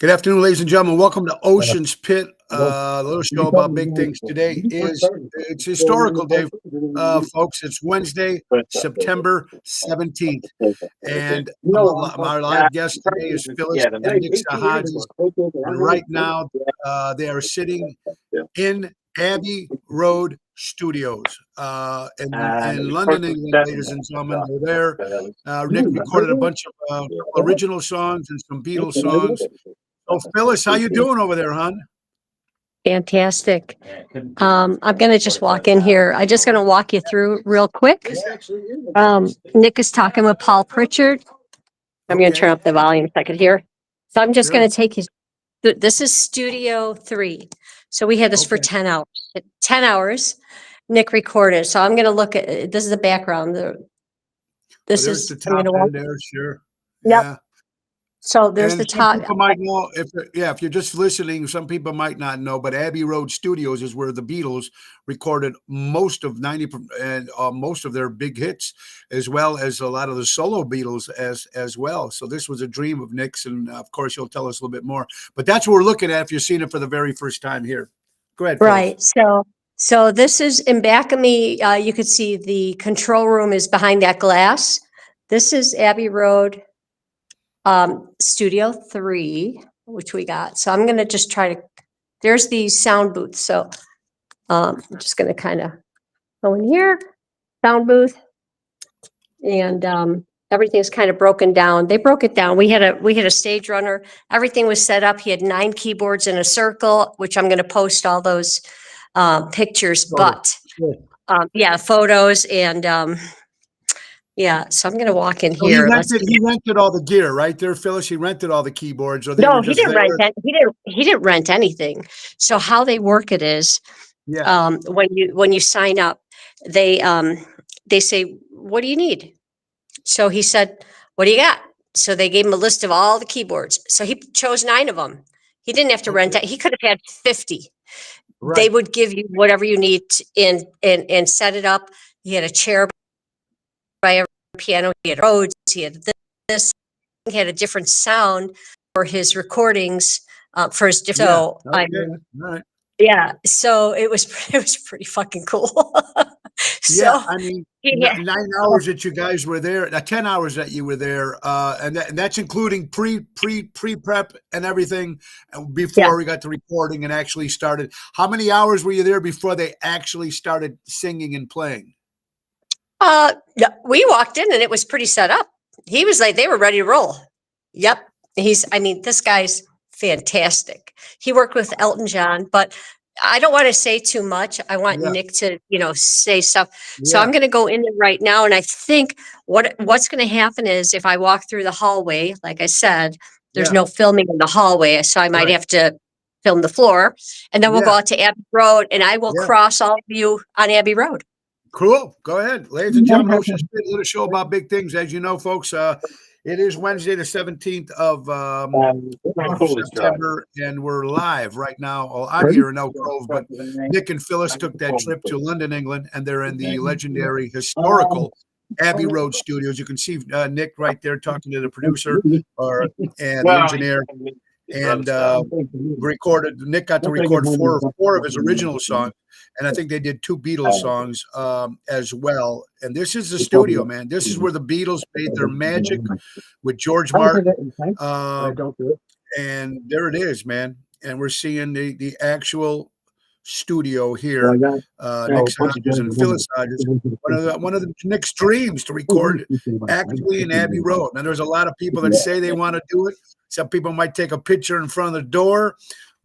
Good afternoon, ladies and gentlemen. Welcome to Ocean's Pit, a little show about big things. Today is it's historical day, folks. It's Wednesday, September 17th, and our live guest today is Phyllis and Nick Hodges. And right now, they are sitting in Abbey Road Studios in London, England, ladies and gentlemen. They're there. Nick recorded a bunch of original songs and some Beatles songs. So, Phyllis, how you doing over there, hon? Fantastic. I'm going to just walk in here. I'm just going to walk you through real quick. Nick is talking with Paul Pritchard. I'm going to turn up the volume so I could hear. So I'm just going to take you. This is Studio 3. So we had this for 10 hours. 10 hours, Nick recorded. So I'm going to look at, this is the background. This is the top end there, sure. Yep. Yeah. So there's the top. People might know if you're just listening, some people might not know, but Abbey Road Studios is where the Beatles recorded most of most of their big hits, as well as a lot of the solo Beatles as well. So this was a dream of Nick's, and of course he'll tell us a little bit more. But that's what we're looking at if you're seeing it for the very first time here. Go ahead. Right. Phyllis. So this is in back of me. You could see the control room is behind that glass. This is Abbey Road. Studio 3, which we got. So I'm going to just try to, there's the sound booth. So I'm just going to kind of go in here, sound booth, and everything's kind of broken down. They broke it down. We had a stage runner. Everything was set up. He had 9 keyboards in a circle, which I'm going to post all those pictures, but photos and yeah, so I'm going to walk in here. He rented all the gear, right there, Phyllis. He rented all the keyboards. Or no, he didn't rent that. He didn't rent anything. So how they work it is, when you sign up, they say, "What do you need?" So he said, "What do you got?" So they gave him a list of all the keyboards. So he chose 9 of them. He didn't have to rent that. He could have had 50. Right. They would give you whatever you need and set it up. He had a chair by a piano, he had Rhodes, he had this, he had a different sound for his recordings, for his different. So so it was pretty fucking cool. I mean, 9 hours that you guys were there, 10 hours that you were there, and that's including pre-prep and everything before we got to recording and actually started. How many hours were you there before they actually started singing and playing? We walked in and it was pretty set up. He was like, they were ready to roll. Yep. This guy's fantastic. He worked with Elton John, but I don't want to say too much. I want Nick to, say stuff. So I'm going to go in there right now. And I think what's going to happen is if I walk through the hallway, like I said, there's no filming in the hallway. So I might have to film the floor, and then we'll go out to Abbey Road and I will cross all of you on Abbey Road. Cool. Go ahead. Ladies and gentlemen, Ocean's Pit, a little show about big things. As you know, folks, it is Wednesday, the 17th of September, and we're live right now. Well, I'm here in Elk Grove, but Nick and Phyllis took that trip to London, England, and they're in the legendary, historical Abbey Road Studios. You can see Nick right there talking to the producer and the engineer. And Nick got to record four of his original songs, and I think they did 2 Beatles songs as well. And this is the studio, man. This is where the Beatles made their magic with George Martin. And there it is, man. And we're seeing the actual studio here. Nick Hodges and Phyllis Hodges. One of the Nick's dreams to record actually in Abbey Road. Now, there's a lot of people that say they want to do it. Some people might take a picture in front of the door.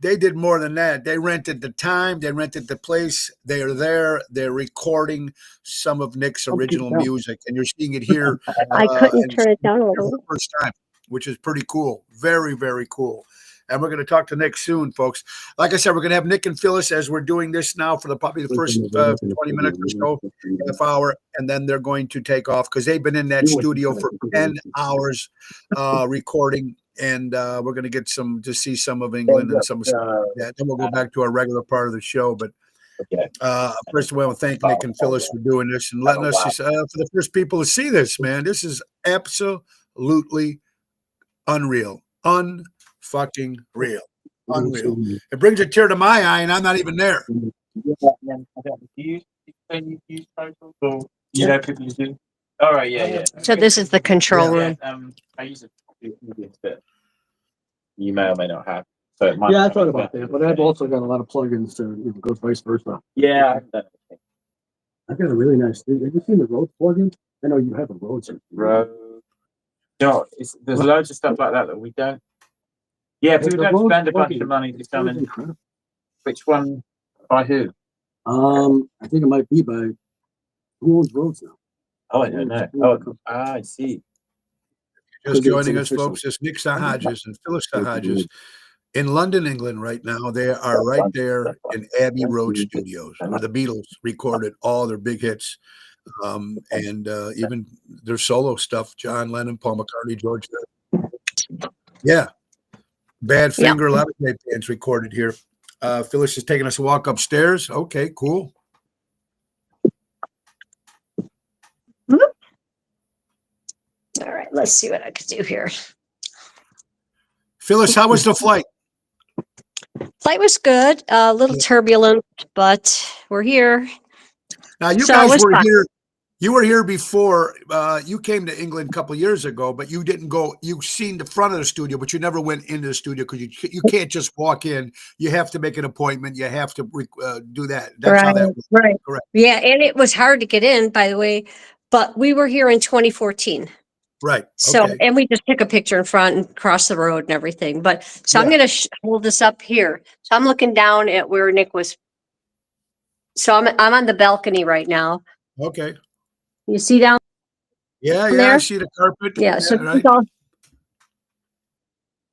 They did more than that. They rented the time. They rented the place. They are there. They're recording some of Nick's original music, and you're seeing it here. I couldn't turn it down a little. For the first time, which is pretty cool. Very, very cool. And we're going to talk to Nick soon, folks. Like I said, we're going to have Nick and Phyllis as we're doing this now for probably the first 20 minutes or so, half hour, and then they're going to take off because they've been in that studio for 10 hours recording. And we're going to get to see some of England and some stuff like that. Then we'll go back to our regular part of the show. But first of all, I want to thank Nick and Phyllis for doing this and letting us, for the first people to see this, man. This is absolutely unreal. fucking real. Unreal. It brings a tear to my eye, and I'm not even there. You know people use it. All right, yeah. So this is the control Yeah. room. I use it. But you may or may not have. So it might Yeah, I thought about that, but I've also got a lot of plugins to it goes vice versa. Yeah, I've done it. I've got a really nice thing. Have you seen the Rode plugin? I know you have a Rode. Road. No, there's loads of stuff like that we don't. Yeah, people don't spend a bunch of money to come in. Incredible. Which one? By who? I think it might be by who owns Rhodes now. Oh, I don't know. Oh, I see. Just joining us, folks, is Nick Sahajas and Phyllis Sahajas in London, England right now. They are right there in Abbey Road Studios, where the Beatles recorded all their big hits, and even their solo stuff, John Lennon, Paul McCartney, George. Yeah. Badfinger, a lot of great bands recorded here. Phyllis is taking us a walk upstairs. Okay, cool. All right, let's see what I could do here. Phyllis, how was the flight? Flight was good, a little turbulent, but we're here. Now, you So guys what's were that? here. You were here before. You came to England a couple of years ago, but you didn't go. You've seen the front of the studio, but you never went into the studio because you can't just walk in. You have to make an appointment. You have to do that. That's how that works. Right. Correct. Yeah, and it was hard to get in, by the way, but we were here in 2014. Right. So, Okay. and we just took a picture in front and cross the road and everything. But so I'm Yeah. going to hold this up here. So I'm looking down at where Nick was. So I'm on the balcony right now. Okay. You see down Yeah. I there? see the carpet. Yeah. So right.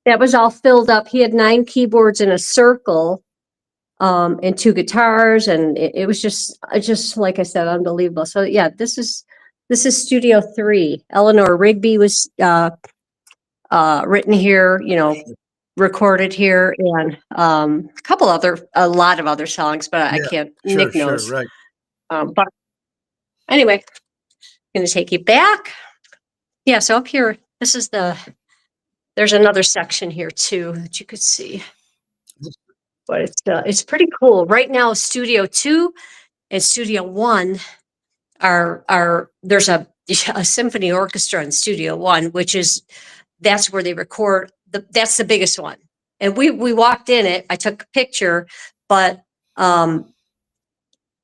that was all filled up. He had 9 keyboards in a circle, and 2 guitars, and it was just like I said, unbelievable. So yeah, this is Studio 3. Eleanor Rigby was written here, recorded here, and a lot of other songs, but I Yeah, can't. Sure. Nick knows. Sure. Right. But anyway, I'm going to take you back. Yeah. So up here, there's another section here too that you could see. But it's pretty cool. Right now, Studio 2 and Studio 1 there's a symphony orchestra in Studio 1, that's where they record that's the biggest one. And we walked in it. I took a picture, but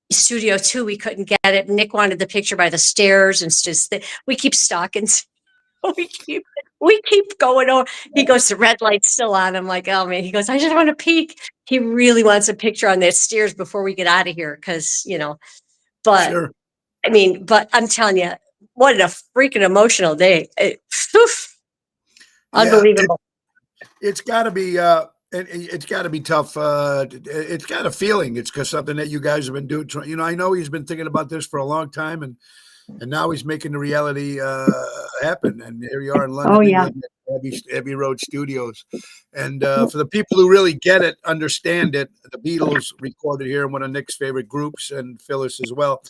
Studio 2 we couldn't get it. Nick wanted the picture by the stairs, and it's just we keep stalking. We keep going over. He goes, the red light's still on. I'm like, oh man. He goes, I just want to peek. He really wants a picture on that stairs before we get out of here, because but Sure. I mean, but I'm telling you, what a freaking emotional day. Unbelievable. It's got to be. It's got to be tough. It's got a feeling. It's because something that you guys have been doing. I know he's been thinking about this for a long time, and now he's making the reality happen. And here you are in London, England, at Abbey Road Studios. And for the people who really get it, understand it, the Beatles recorded here in one of Nick's favorite groups, and Phyllis as well.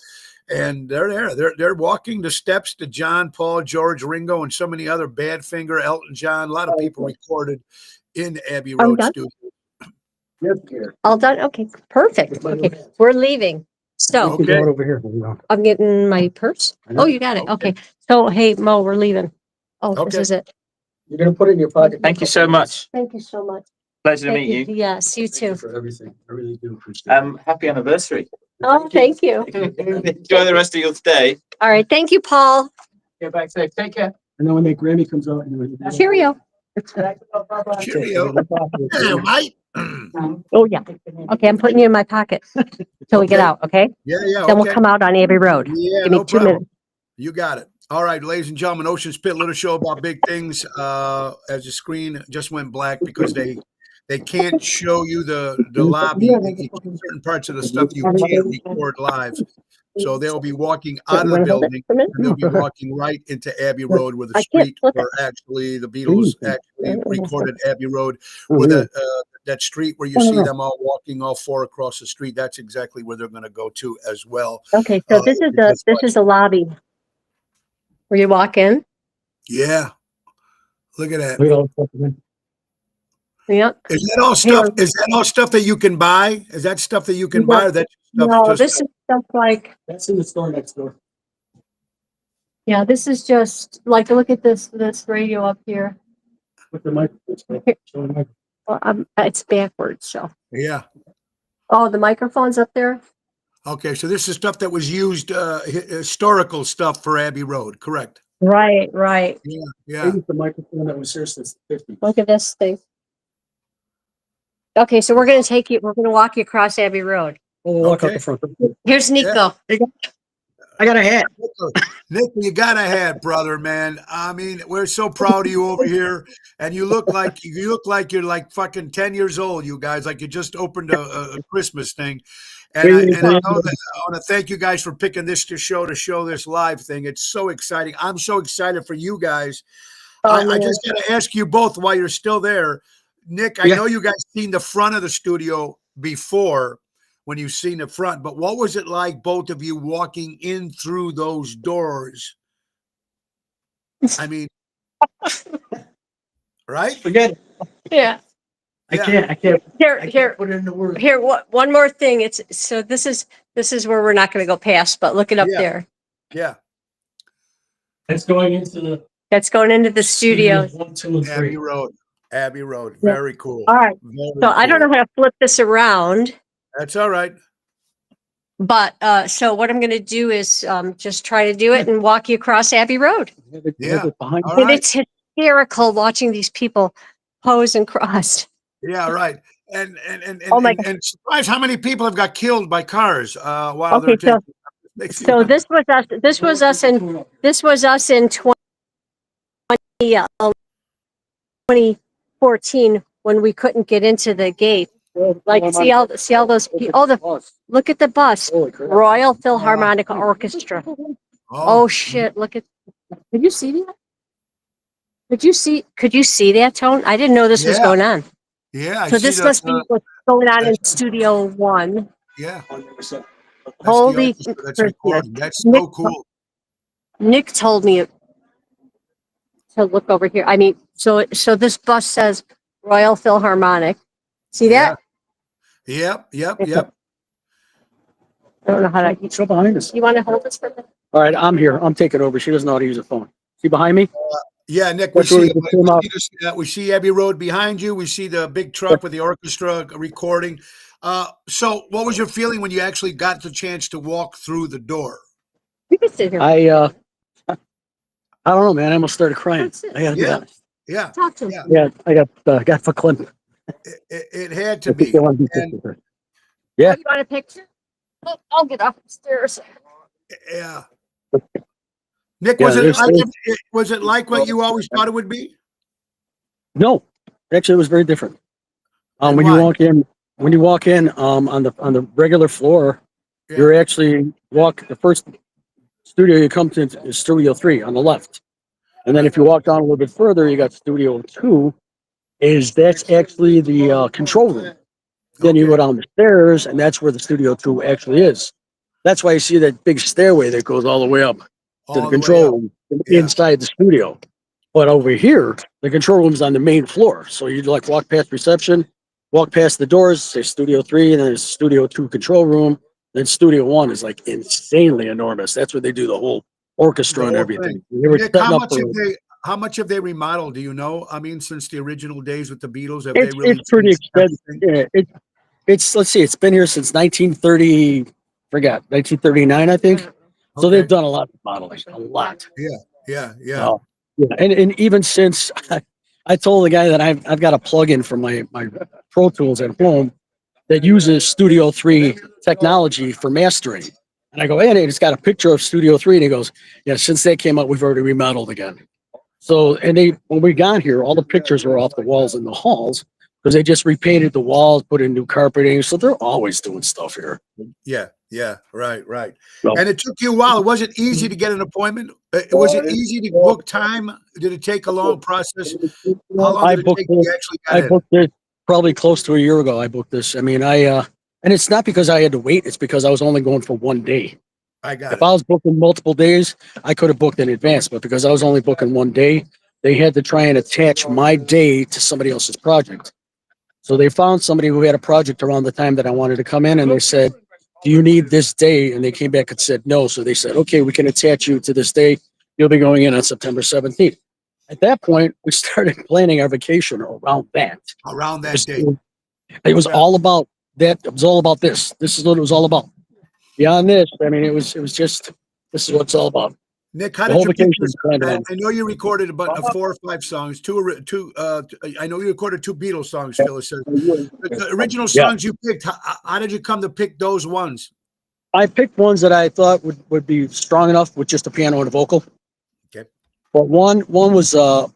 And they're there. They're walking the steps to John, Paul, George, Ringo, and so many other Badfinger, Elton John. A lot of people recorded in Abbey Road Studios. All done. Okay, perfect. Okay, we're leaving. So Okay. Over here. I'm getting my purse. Oh, you got it. Okay. So hey, Mo, we're leaving. Oh, this Okay. is it. You're gonna put it in your pocket. Thank you so much. Thank you so much. Pleasure to Thank meet you. Yes, you Thank you too. for everything. I really do appreciate it. Happy anniversary. Oh, thank you. Enjoy the rest of your stay. All right. Thank you, Paul. Get back safe. Take care. And then when that Grammy comes out, Cheerio. Cheerio. Yeah, mate. Oh, yeah. Okay, I'm putting you in my pocket till we get Okay. out, okay? Yeah. Then we'll Okay. come out on Abbey Road. Yeah, Give me no 2 problem. minutes. You got it. All right, ladies and gentlemen, Ocean's Pit little show about big things. As the screen just went black because they can't show you the lobby. Certain parts of the stuff you can't record live. So they'll be walking out of the building, and they'll be walking right into Abbey Road, where the I can't street flip where actually the Beatles actually recorded Abbey Road, where that street where you see them all walking all 4 across the street. That's exactly where they're going to go to as well. Okay, so this is the lobby where you walk in. Yeah. Look at that. Look at all the stuff in Yep. Is that all stuff? Is that all stuff that you can buy? Is that stuff that you can buy? Or that stuff No, just this is stuff like, That's in the store next door. yeah, this is just like, look at this radio up here. With the microphone. Show the microphone. Well, it's backwards, so. yeah. Oh, the microphone's up there? Okay, so this is stuff that was used, historical stuff for Abbey Road, correct? Right. Yeah. This is the microphone that was here since the 50s. Look at this thing. Okay, so we're gonna walk you across Abbey Road. We'll walk out Okay. the front. Here's Nico. I got a hat. Nick, you got a hat, brother, man. I mean, we're so proud of you over here, and you look like you're like fucking 10 years old, you guys. Like you just opened a Christmas thing, and I know that I want to thank you guys for picking this to show this live thing. It's so exciting. I'm so excited for you guys. I just got to ask you both while you're still there, Nick. I know you guys seen the front of the studio before. When you've seen the front, but what was it like, both of you walking in through those doors? I mean, right? Forget it. Yeah. I can't Here, put it into words. here. One more thing. This is where we're not going to go past, but look it up there. Yeah. It's going into That's going into the studio. 1, 2, and 3. Abbey Road. Yeah. Very cool. All right. Very So I don't cool. know how to flip this around, That's all right. but so what I'm going to do is just try to do it and walk you across Abbey Road. Yeah. Behind All And right. it's hysterical watching these people pose and cross. Yeah, right. And Oh my and surprise how many people have got killed by cars while Okay, they're taking So this was us. This was us in 2014 when we couldn't get into the gate. Like see all those people. Look at the bus. Holy crap. Royal Philharmonic Orchestra. Oh shit! Look at. Did you see that? Could you see that, Tone? I didn't know this was Yeah. going on. yeah. I So see this the, must be what's going on in that's- Studio One. yeah. 100%. That's the Holy orchestra that's Christmas. recording. That's Nick- so cool. Nick told me to look over here. I mean, so this bus says Royal Philharmonic. See that? Yep. I don't know how to. Show behind us. You want to hold this for a minute? All right, I'm here. I'm taking over. She doesn't know how to use a phone. See behind me? Yeah, Nick, we That's where see, we came out. we see Abbey Road behind you. We see the big truck with the orchestra recording. So what was your feeling when you actually got the chance to walk through the door? You can sit here. I don't know, man. I almost started crying. That's it. I gotta be Yeah. honest. Yeah, Talk to him. Yeah. Yeah, I got verklempt. it had to I think be. they want to be And- pictures. Yeah. Oh, you want a picture? Oh, I'll get off the stairs. Yeah. Nick, Yeah, was it there's- like was it like what you always thought it would be? No, actually, it was very different. And When why? you walk in, on the regular floor, Yeah. you're actually the first studio you come to is Studio 3 on the left, and then if you walk down a little bit further, you got Studio 2. That's actually the control room. Then you Okay. go down the stairs, and that's where the Studio 2 actually is. That's why you see that big stairway that goes all the way up All to the the way control up. room Yeah. inside the studio. But over here, the control room's on the main floor. So you like walk past reception, walk past the doors, say Studio 3, and then there's Studio 2 control room. Then Studio 1 is like insanely enormous. That's where they do the whole orchestra The and whole everything. They were Nick, setting how up much for, how much have they remodeled? Do you know? I mean, since the original days with the Beatles, have they it's really pretty changed expensive. everything? Yeah, it's let's see, it's been here since 1930, 1939, I think. So Okay. they've done a lot of modeling, a lot. Yeah. Yeah. And even since I told the guy that I've got a plug-in for my Pro Tools at home that uses Studio 3 technology for mastering. And I go, hey, it's got a picture of Studio 3. And he goes, yeah, since that came out, we've already remodeled again. So, when we got here, all the pictures were off the walls in the halls because they just repainted the walls, put in new carpeting. So they're always doing stuff here. Yeah. Right. So- And it took you a while. Was it easy to get an appointment? Was it easy to book time? Did it take a long process? How long I did it booked take you actually got I in? booked it probably close to a year ago. I booked this. I mean, and it's not because I had to wait. It's because I was only going for one day. I got If it. I was booking multiple days, I could have booked in advance. But because I was only booking one day, they had to try and attach my day to somebody else's project. So they found somebody who had a project around the time that I wanted to come in, and they said, "Do you need this day?" And they came back and said no. So they said, "Okay, we can attach you to this day. You'll be going in on September 17th." At that point, we started planning our vacation around that. Around It that was, date. it was Yeah. all about that. It was all about this. This is what it was all about. Beyond this, I mean, it was just, this is what it's all about. Nick, how The did whole you pick vacation this? is planned I around. I know you recorded about 4 or 5 songs. I know you recorded 2 Beatles songs, Phyllis says. The original Yeah. songs you picked, how did you come to pick those ones? I picked ones that I thought would be strong enough with just a piano and a vocal. Okay. But one was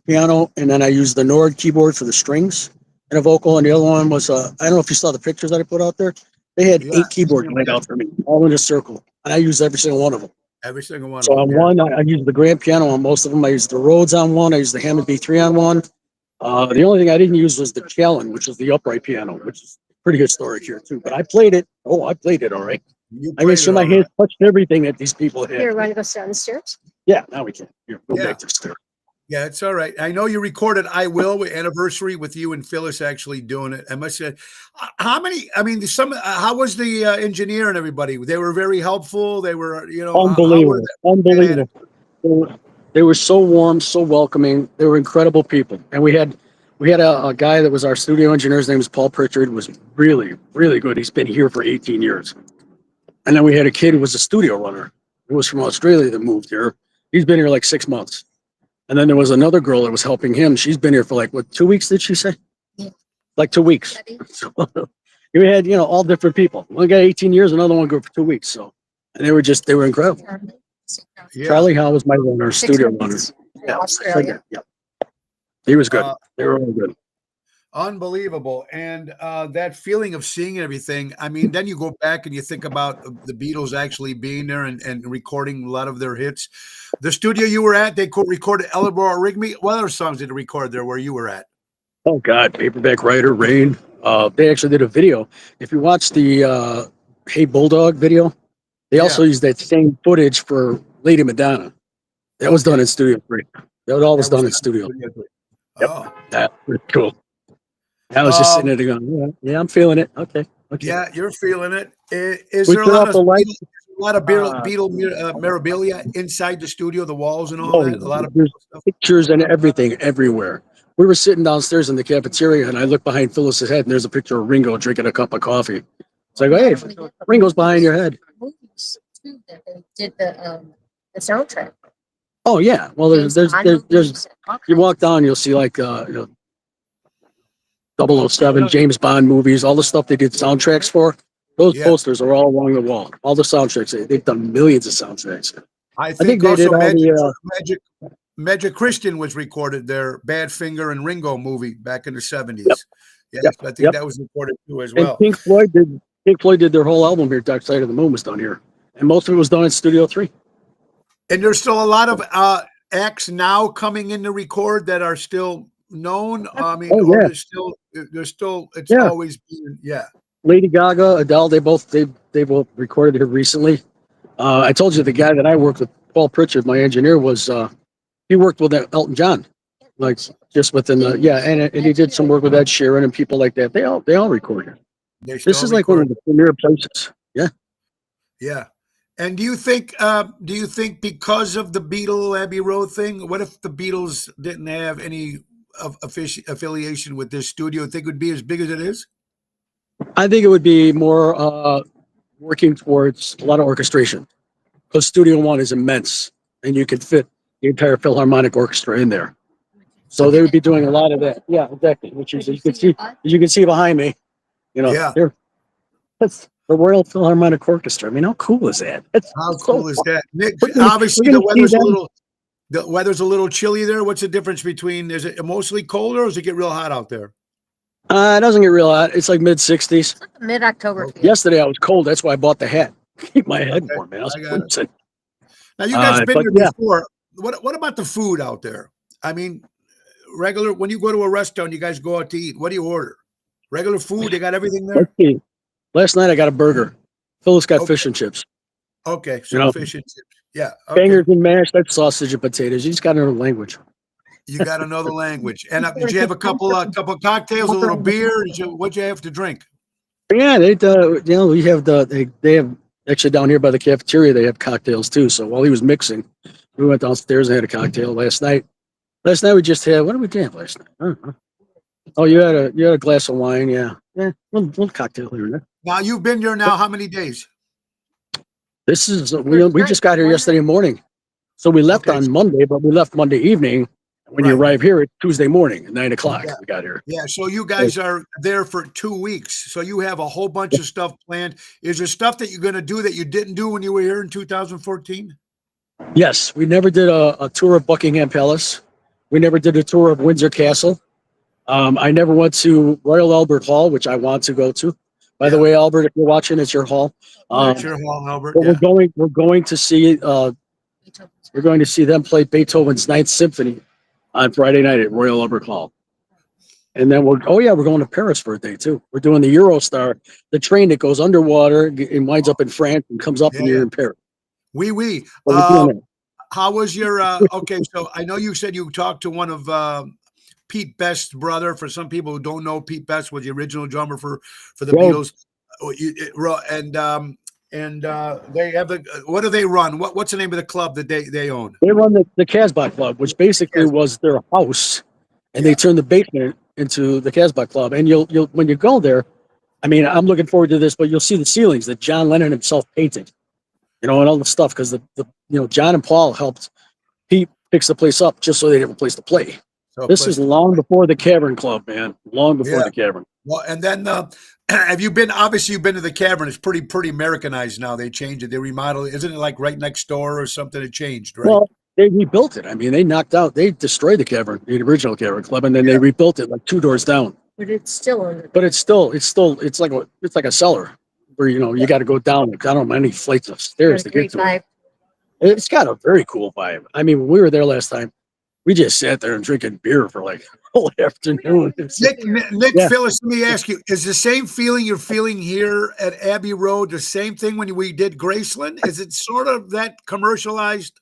piano, and then I used the Nord keyboard for the strings and a vocal, and the other one was I don't know if you saw the pictures that I put out there. They had Yeah. 8 keyboards laid out for me, all in a circle, and I used every single one of them. Every single one So of on them. Yeah. one, I used the grand piano on most of them. I used the Rhodes on one. I used the Hammond B3 on one. The only thing I didn't use was the Challen, which is the upright piano, which is pretty historic here too. But I played it. Oh, I played it all right. You I made played sure it my all hands right. touched everything that these people Here, had. want to go down the stairs? Yeah, now we can. Here, go Yeah. back to the stairs. Yeah, it's all right. I know you recorded "I Will" with Anniversary with you and Phyllis actually doing it. I must say, how many? I mean, how was the engineer and everybody? They were very helpful. They were, how were Unbelievable. Unbelievable. They were so warm, so welcoming. They were incredible people. And we had a guy that was our studio engineer. His name was Paul Pritchard. Was really, really good. He's been here for 18 years. And then we had a kid who was a studio runner, who was from Australia that moved here. He's been here like 6 months. And then there was another girl that was helping him. She's been here for like, what, 2 weeks, did she say? Yeah. Like 2 weeks. So we had, all different people. One got 18 years, another one go for 2 weeks. So, and they were incredible. Yeah. Charlie Howe was my runner, studio runner. months. Yeah, Australia. yeah. He was good. Uh, They were all good. Unbelievable. And that feeling of seeing everything, I mean, then you go back and you think about the Beatles actually being there and recording a lot of their hits. The studio you were at, they recorded Eleanor Rigby. What other songs did they record there where you were at? Oh God, Paperback Writer, Rain. They actually did a video. If you watch the Hey Bulldog video, they also used that same footage for Lady Madonna. That was done in Studio 3. That all was done in Studio. Yep. Oh, That was cool. I was just sitting there going, yeah, I'm feeling it. Okay. yeah, you're feeling it. Is We there a turn lot off of the lights. Beatle memorabilia inside the studio, the walls and all Oh, that? A lot of there's stuff. pictures and everything everywhere. We were sitting downstairs in the cafeteria, and I looked behind Phyllis's head, and there's a picture of Ringo drinking a cup of coffee. So I go, hey, Ringo's behind your head. Movies too, that they did the soundtrack. Oh yeah. Well, there's you walk down, you'll see like 007, James Bond movies, all the stuff they did soundtracks for. Those Yeah. posters are all along the wall. All the soundtracks. They've done millions of soundtracks. I think think they also did all Magic Christian was recorded there. Badfinger and Ringo movie back in the 70s. Yep. Yes, Yep. I think Yep. that was recorded too as And well. Pink Floyd did their whole album here. Dark Side of the Moon was done here, and most of it was done in Studio 3. And there's still a lot of acts now coming in to record that are still known. I mean, Oh, or yeah. there's still, it's Yeah. always been, yeah. Lady Gaga, Adele, they both recorded here recently. I told you the guy that I worked with, Paul Pritchard, my engineer, was he worked with Elton John, like just within the and he did some work with Ed Sheeran and people like that. They all recorded. They This still is like one record. of the premier places. Yeah. Yeah. And do you think because of the Beatle Abbey Road thing, what if the Beatles didn't have any affiliation with this studio? Think it would be as big as it is? I think it would be more working towards a lot of orchestration, because Studio One is immense, and you could fit the entire Philharmonic Orchestra in there. So they would be doing a lot of that. Yeah, exactly. Which is you can see behind me. Yeah. That's the Royal Philharmonic Orchestra. I mean, how cool is that? How cool is that? Nick, We're gonna- obviously we're the gonna see weather's a them. little the weather's a little chilly there. What's the difference between, is it mostly colder or does it get real hot out there? It doesn't get real hot. It's like mid-60s. Mid-October. Okay. Yesterday I was cold. That's why I bought the hat. Keep my head Okay, warm, man. I was I got it. freezing. Now you guys been but here yeah. before. What about the food out there? I mean, regular, when you go to a restaurant, you guys go out to eat. What do you order? Regular food? They got everything there? Let's see. Last night I got a burger. Phyllis got Okay. fish and chips. Okay, so You know, fish and chips. Yeah. Okay. Bangers and mash. That's sausage and potatoes. You just got another language. You got to know the language. And did you have a couple cocktails, a little beer? What'd you have to drink? Yeah, we have they have actually down here by the cafeteria, they have cocktails too. So while he was mixing, we went downstairs and had a cocktail last night. Last night we just had, what did we have last night? I don't know. Oh, you had a glass of wine. Yeah. Yeah. Little cocktail here and there. Now you've been here now how many days? This is, we just got here yesterday morning. So we left Okay. on Monday, but we left Monday evening. When you Right. arrive here, it's Tuesday morning at 9:00. Yeah. We got here. Yeah, so you guys are there for 2 weeks. So you have a whole bunch of stuff planned. Is there stuff that you're going to do that you didn't do when you were here in 2014? Yes, we never did a tour of Buckingham Palace. We never did a tour of Windsor Castle. I never went to Royal Albert Hall, which I want to go to. By the Yeah. way, Albert, if you're watching, it's your hall. That's your hall, Albert. But Yeah. we're going to see them play Beethoven's Ninth Symphony on Friday night at Royal Albert Hall. And then we're going to Paris for a day too. We're doing the Eurostar, the train that goes underwater and winds up in France and comes up and Yeah. you're in Paris. Oui, oui. So we're doing that. How was your okay, so I know you said you talked to one of Pete Best's brother. For some people who don't know, Pete Best was the original drummer for the Right. Beatles. And they have what do they run? What's the name of the club that they own? They run the Casbah Club, which basically was their house, and they turned the basement into the Casbah Club. And you'll when you go there, I mean, I'm looking forward to this, but you'll see the ceilings that John Lennon himself painted, and all the stuff because John and Paul helped Pete fix the place up just so they have a place to play. So, This is long before the Cavern Club, man. Long before Yeah. the Cavern. well, and then have you been? Obviously, you've been to the Cavern. It's pretty Americanized now. They changed it. They remodeled it. Isn't it like right next door or something? It changed, right? Well, they rebuilt it. I mean, they destroyed the Cavern, the original Cavern Club, and then Yeah. they rebuilt it like 2 doors down. But it's still on. But it's like a cellar where you got to go down. I don't know, many flights of stairs to get to it. It's got a very cool vibe. I mean, when we were there last time, we just sat there and drinking beer for like whole afternoon. Nick, Yeah. Phyllis, let me ask you: is the same feeling you're feeling here at Abbey Road the same thing when we did Graceland? Is it sort of that commercialized?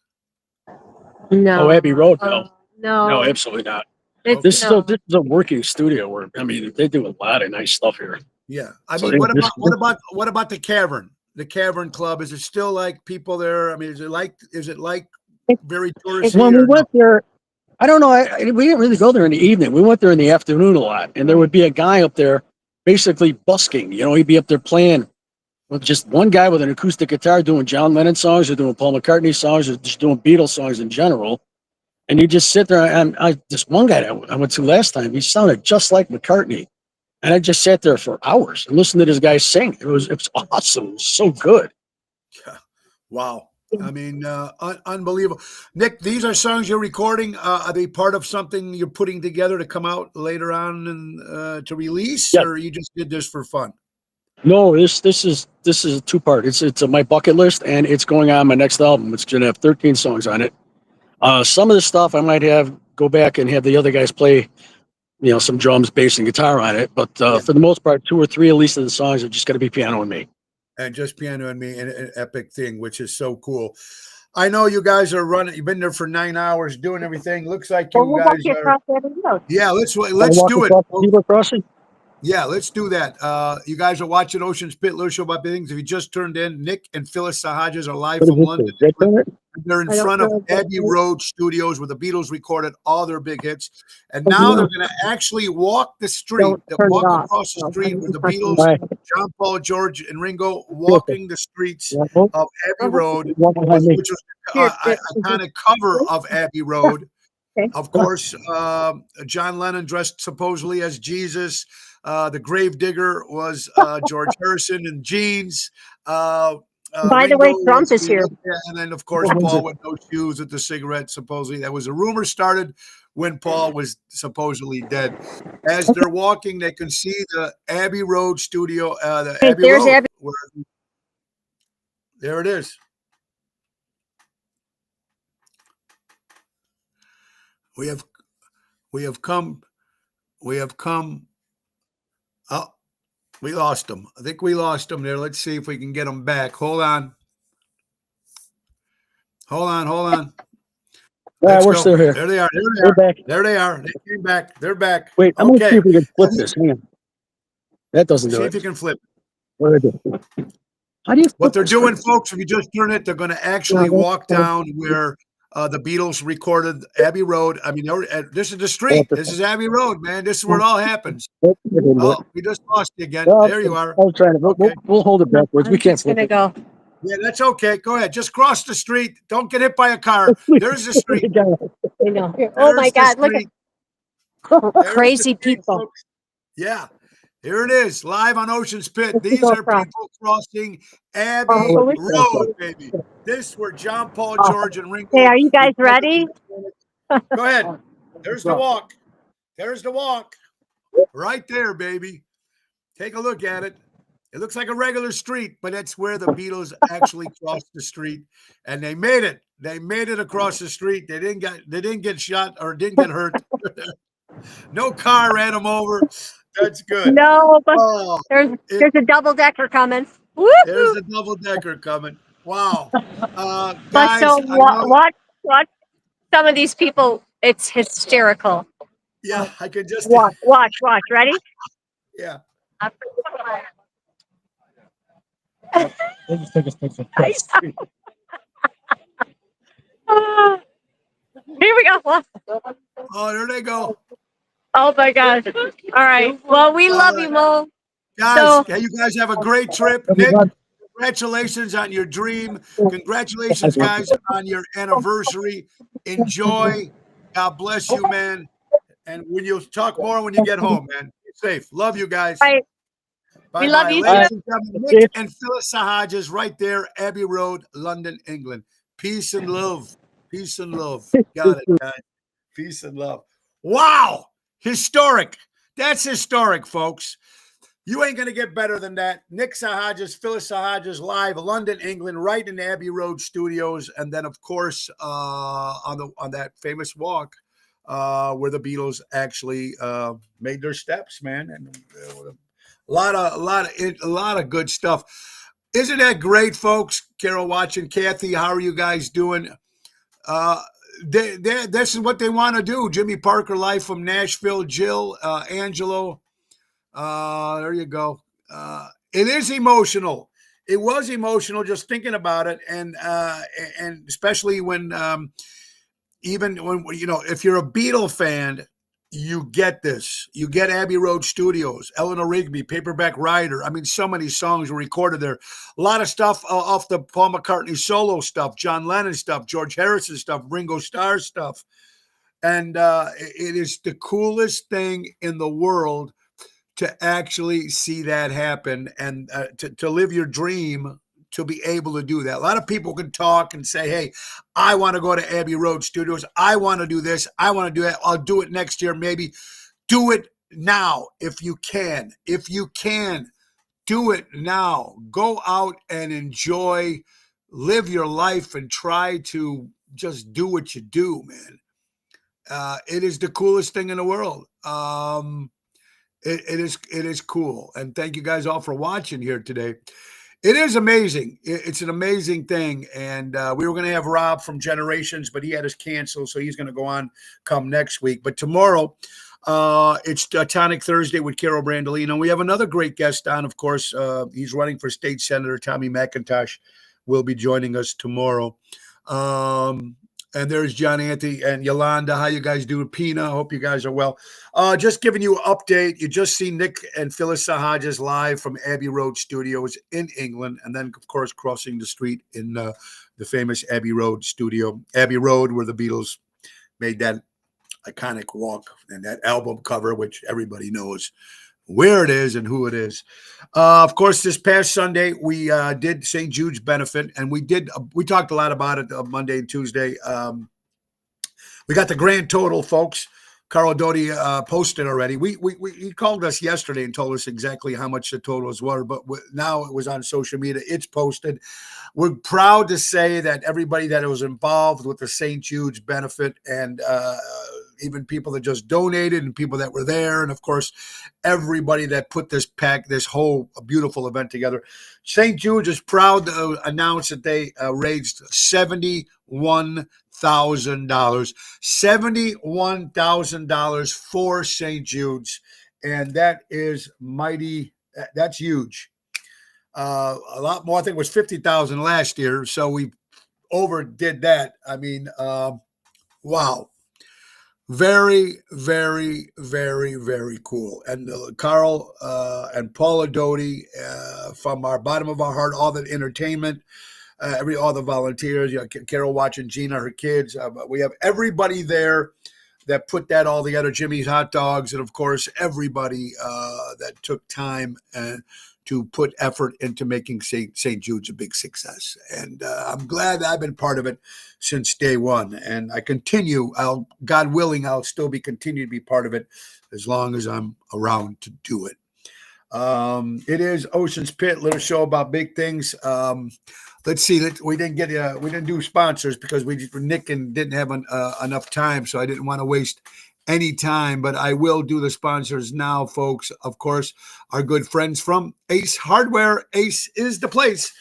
No. Oh, Abbey Road? No, No. no, absolutely not. It's- This no. is a working studio where they do a lot of nice stuff here. Yeah, I So mean, what this- about the Cavern? The Cavern Club, is it still like people there? I mean, is it like very touristy? When we or went there, I don't know. We didn't really go there in the evening. We went there in the afternoon a lot, and there would be a guy up there, basically busking. He'd be up there playing with just one guy with an acoustic guitar doing John Lennon songs, or doing Paul McCartney songs, or just doing Beatles songs in general. And you just sit there. And this one guy that I went to last time, he sounded just like McCartney, and I just sat there for hours and listened to this guy sing. It was awesome. It was so good. Wow. I mean, unbelievable. Nick, these are songs you're recording. Are they part of something you're putting together to come out later on and to release, Yeah. or you just did this for fun? No, this is a 2-part. It's my bucket list, and it's going on my next album. It's gonna have 13 songs on it. Some of the stuff I might go back and have the other guys play, some drums, bass, and guitar on it. But for the most part, 2 or 3 at least of the songs are just gonna be piano and me. And just piano and me, an epic thing, which is so cool. I know you guys are running. You've been there for 9 hours doing everything. Looks like you guys are. Yeah, let's Walk do it. across the Beaver Crossing? Yeah, let's do that. You guys are watching Ocean's Pit Little Show about things. If you just turned in, Nick and Phyllis Sahajas are live What from is London. this? Is that on it? They're in I don't front of know if that's Abbey it. Road Studios where the Beatles recorded all their big hits. And now they're going to actually walk the street, Don't turn it walk off. across the No, street I'm with the just Beatles, All right. John, Paul, George, and Ringo walking the streets Yeah. of Abbey Road, Walk behind me. which was Here, a kind of cover of Abbey Road. Okay. Of course, John Lennon dressed supposedly as Jesus. The Gravedigger was George Harrison in jeans. By the way, Ringo Trump was- is here. yeah, and then of course Paul with no shoes with the cigarette. Supposedly, that was a rumor started when Paul was supposedly dead. As they're walking, they can see the Abbey Road studio. The Hey, Abbey there's Road. Abbey- There it is. We have come. Oh, we lost them. I think we lost them there. Let's see if we can get them back. Hold on. Let's we're go. still here. There they are. There they We're are. back. There they are. They came back. They're back. Wait, I'm gonna see Okay. if we can flip this. Hang on. That doesn't do See it. if you can flip. What do I do? How do you flip What they're this doing, thing? folks, if you just turn it, they're going to actually walk down where the Beatles recorded Abbey Road. I mean, this is the street. This is Abbey Road, man. This is where it all happens. Nope, it didn't work. Oh, we just lost you again. Well, There you are. I'll try to. We'll hold it backwards. We I'm can't just flip gonna it. go. Yeah, that's okay. Go ahead. Just cross the street. Don't get hit by a car. There's the street. I know. Oh my There's the God! Look street. at There's the crazy street, people. folks. Yeah. Here it is, live on Ocean's Pit. Let's These go are across. people crossing Abbey Oh, look. Road, baby. This where John, Paul, Oh. George, and Ringo. Hey, are you guys ready? Go ahead. There's the walk. There's the walk. Right there, baby. Take a look at it. It looks like a regular street, but that's where the Beatles actually crossed the street, and they made it. They made it across the street. They didn't get shot or didn't get hurt. No car ran them over. That's good. No, but Oh, there's a double decker coming. there's Woo-hoo. the double decker coming. Wow. But Guys, so I know, watch some of these people. It's hysterical. yeah, I could just, Watch. Ready? yeah. Here we go. Watch. Oh, there they go. Oh my gosh. All right. Well, we love you, Mo. Guys, So- hey, you guys have a great trip. Nick, congratulations on your dream. Congratulations, guys, on your anniversary. Enjoy. God bless you, man. And when you'll talk more when you get home, man. Be safe. Love you guys. Right. Bye-bye. We love you Ladies too. and gentlemen, Nick and Phyllis Sahajas right there, Abbey Road, London, England. Peace and love. Peace and love. Got it, guys. Peace and love. Wow. Historic. That's historic, folks. You ain't going to get better than that. Nick Sahajas, Phyllis Sahajas live, London, England, right in the Abbey Road studios. And then, of course, on that famous walk where the Beatles actually made their steps, man. And a lot of good stuff. Isn't that great, folks? Carol watching, Kathy, how are you guys doing? This is what they want to do. Jimmy Parker live from Nashville. Jill, Angelo. There you go. It is emotional. It was emotional just thinking about it, and especially when even when if you're a Beatle fan, you get this. You get Abbey Road Studios, Eleanor Rigby, Paperback Writer. I mean, so many songs were recorded there. A lot of stuff off the Paul McCartney solo stuff, John Lennon stuff, George Harrison stuff, Ringo Starr stuff, and it is the coolest thing in the world to actually see that happen and to live your dream, to be able to do that. A lot of people can talk and say, hey, I want to go to Abbey Road Studios. I want to do this. I want to do that. I'll do it next year, maybe. Do it now if you can. If you can, do it now. Go out and enjoy, live your life, and try to just do what you do, man. It is the coolest thing in the world. It is cool. And thank you guys all for watching here today. It is amazing. It's an amazing thing. And we were going to have Rob from Generations, but he had us canceled. So he's going to go on come next week. But tomorrow, it's Tonic Thursday with Carol Brandolino. We have another great guest on, of course. He's running for state senator. Tommy McIntosh will be joining us tomorrow. And there's John Anthony and Yolanda. How you guys doing? Pina, I hope you guys are well. Just giving you an update. You just see Nick and Phyllis Sahajas live from Abbey Road Studios in England. And then, of course, crossing the street in the famous Abbey Road studio. Abbey Road, where the Beatles made that iconic walk and that album cover, which everybody knows where it is and who it is. Of course, this past Sunday, we did St. Jude's benefit, and we talked a lot about it Monday and Tuesday. We got the grand total, folks. Carl Doty posted already. He called us yesterday and told us exactly how much the totals were, but now it was on social media. It's posted. We're proud to say that everybody that was involved with the St. Jude's benefit and even people that just donated and people that were there. And of course, everybody that put this whole beautiful event together. St. Jude's is proud to announce that they raised $71,000. $71,000 for St. Jude's. And that is mighty. That's huge. A lot more. I think it was 50,000 last year. So we overdid that. I mean, wow. Very, very, very, very cool. And Carl and Paula Doty, from our bottom of our heart, all the entertainment, all the volunteers, Carol watching Gina, her kids. We have everybody there that put that all together. Jimmy's Hot Dogs, and of course, everybody that took time to put effort into making St. Jude's a big success. And I'm glad that I've been part of it since day one. And I continue, God willing, I'll still continue to be part of it as long as I'm around to do it. It is Ocean's Pit, little show about big things. Let's see. We didn't do sponsors because Nick didn't have enough time, so I didn't want to waste any time. But I will do the sponsors now, folks. Of course, our good friends from Ace Hardware. Ace is the place.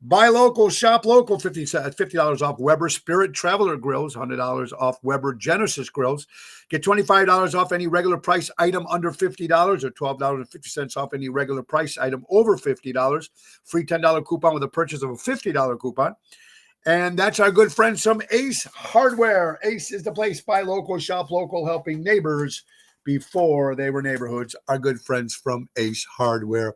Buy local, shop local. $50 off Weber Spirit Traveler Grills. $100 off Weber Genesis Grills. Get $25 off any regular price item under $50, or $12.50 off any regular price item over $50. Free $10 coupon with a purchase of a $50 coupon. And that's our good friends from Ace Hardware. Ace is the place. Buy local, shop local, helping neighbors before they were neighborhoods. Our good friends from Ace Hardware.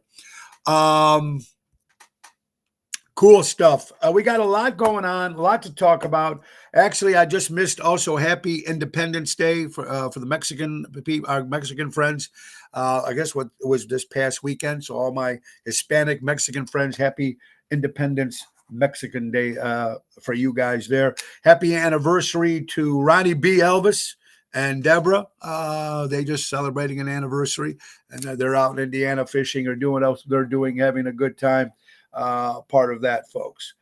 Cool stuff. We got a lot going on, a lot to talk about. Actually, I just missed also Happy Independence Day for the Mexican people, our Mexican friends. I guess what it was this past weekend. So all my Hispanic Mexican friends, Happy Independence Mexican Day for you guys there. Happy anniversary to Ronnie B. Elvis and Deborah. They just celebrating an anniversary, and they're out in Indiana fishing or doing what else they're doing, having a good time. Part of that, folks.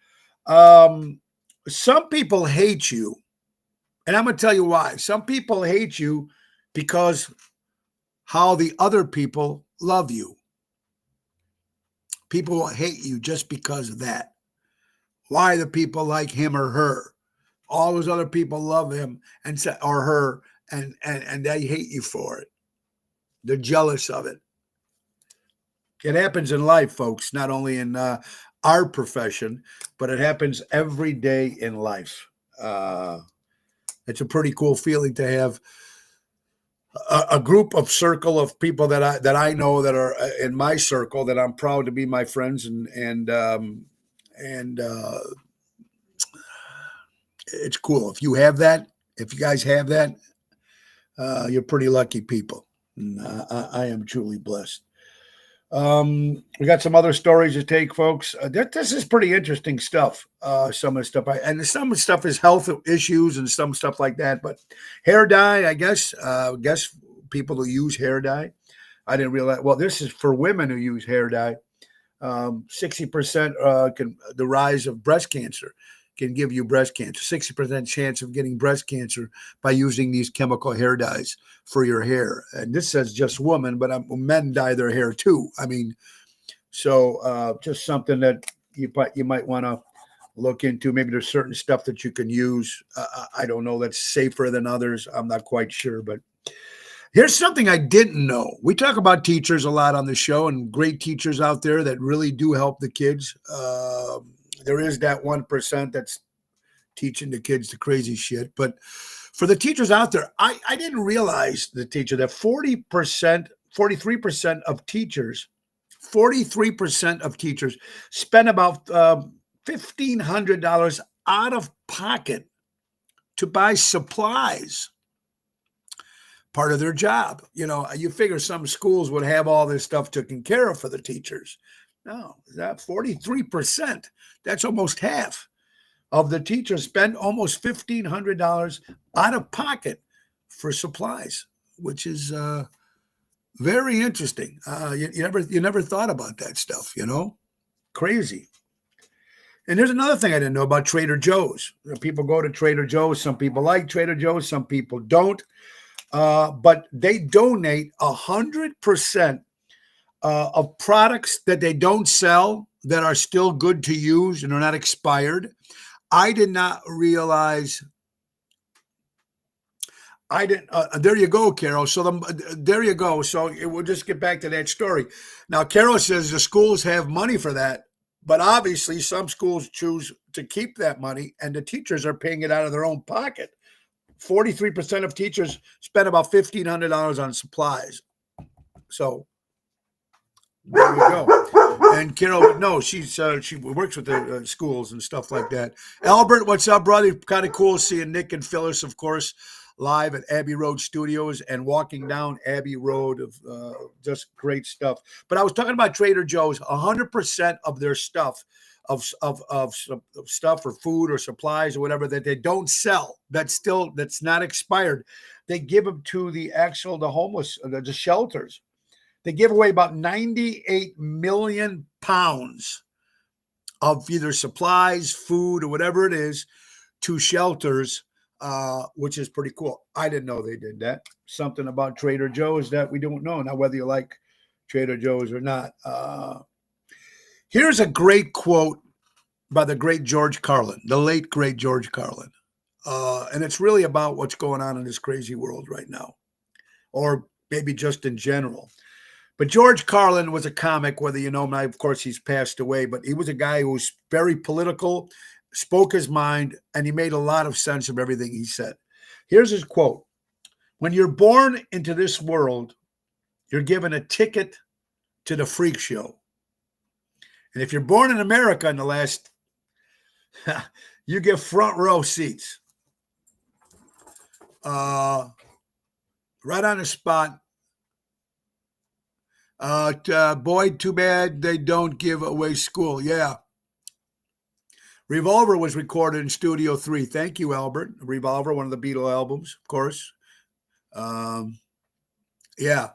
Some people hate you, and I'm going to tell you why. Some people hate you because how the other people love you. People hate you just because of that. Why the people like him or her? All those other people love him or her, and they hate you for it. They're jealous of it. It happens in life, folks, not only in our profession, but it happens every day in life. It's a pretty cool feeling to have a circle of people that I know that are in my circle that I'm proud to be my friends, and it's cool. If you have that, if you guys have that, you're pretty lucky people. And I am truly blessed. We got some other stories to take, folks. This is pretty interesting stuff. Some of the stuff, and some of the stuff is health issues and some stuff like that. But hair dye, I guess people who use hair dye. I didn't realize. Well, this is for women who use hair dye. 60% the rise of breast cancer can give you breast cancer. 60% chance of getting breast cancer by using these chemical hair dyes for your hair. And this says just women, but men dye their hair too. I mean, so just something that you might want to look into. Maybe there's certain stuff that you can use. I don't know, that's safer than others. I'm not quite sure, but here's something I didn't know. We talk about teachers a lot on the show, and great teachers out there that really do help the kids. There is that 1% that's teaching the kids the crazy shit. But for the teachers out there, I didn't realize that 43% of teachers spend about $1,500 out of pocket to buy supplies. Part of their job. You know, you figure some schools would have all this stuff taken care of for the teachers. No, that 43%. That's almost half of the teachers spend almost $1,500 out of pocket for supplies, which is very interesting. You never thought about that stuff, you know? Crazy. And there's another thing I didn't know about Trader Joe's. People go to Trader Joe's. Some people like Trader Joe's. Some people don't. but they donate 100% of products that they don't sell that are still good to use and are not expired. I did not realize. I didn't. There you go, Carol. So there you go. So we'll just get back to that story. Now, Carol says the schools have money for that, but obviously some schools choose to keep that money, and the teachers are paying it out of their own pocket. 43% of teachers spend about $1,500 on supplies. So there you go. And Carol, no, she works with the schools and stuff like that. Albert, what's up, brother? Kind of cool seeing Nick and Phyllis, of course, live at Abbey Road Studios and walking down Abbey Road of just great stuff. But I was talking about Trader Joe's. 100% of their stuff, of stuff or food or supplies or whatever that they don't sell, that's not expired, they give them to the homeless, the shelters. They give away about 98 million pounds of either supplies, food, or whatever it is to shelters, which is pretty cool. I didn't know they did that. Something about Trader Joe's that we don't know. Now, whether you like Trader Joe's or not. Here's a great quote by the great George Carlin, the late, great George Carlin. And it's really about what's going on in this crazy world right now, or maybe just in general. But George Carlin was a comic, whether you know him. Of course, he's passed away, but he was a guy who was very political, spoke his mind, and he made a lot of sense of everything he said. Here's his quote. When you're born into this world, you're given a ticket to the freak show. And if you're born in America in the last, you get front row seats. Right on the spot. Boy, too bad they don't give away school. Yeah. Revolver was recorded in Studio 3. Thank you, Albert. Revolver, one of the Beatle albums, of course. Yeah.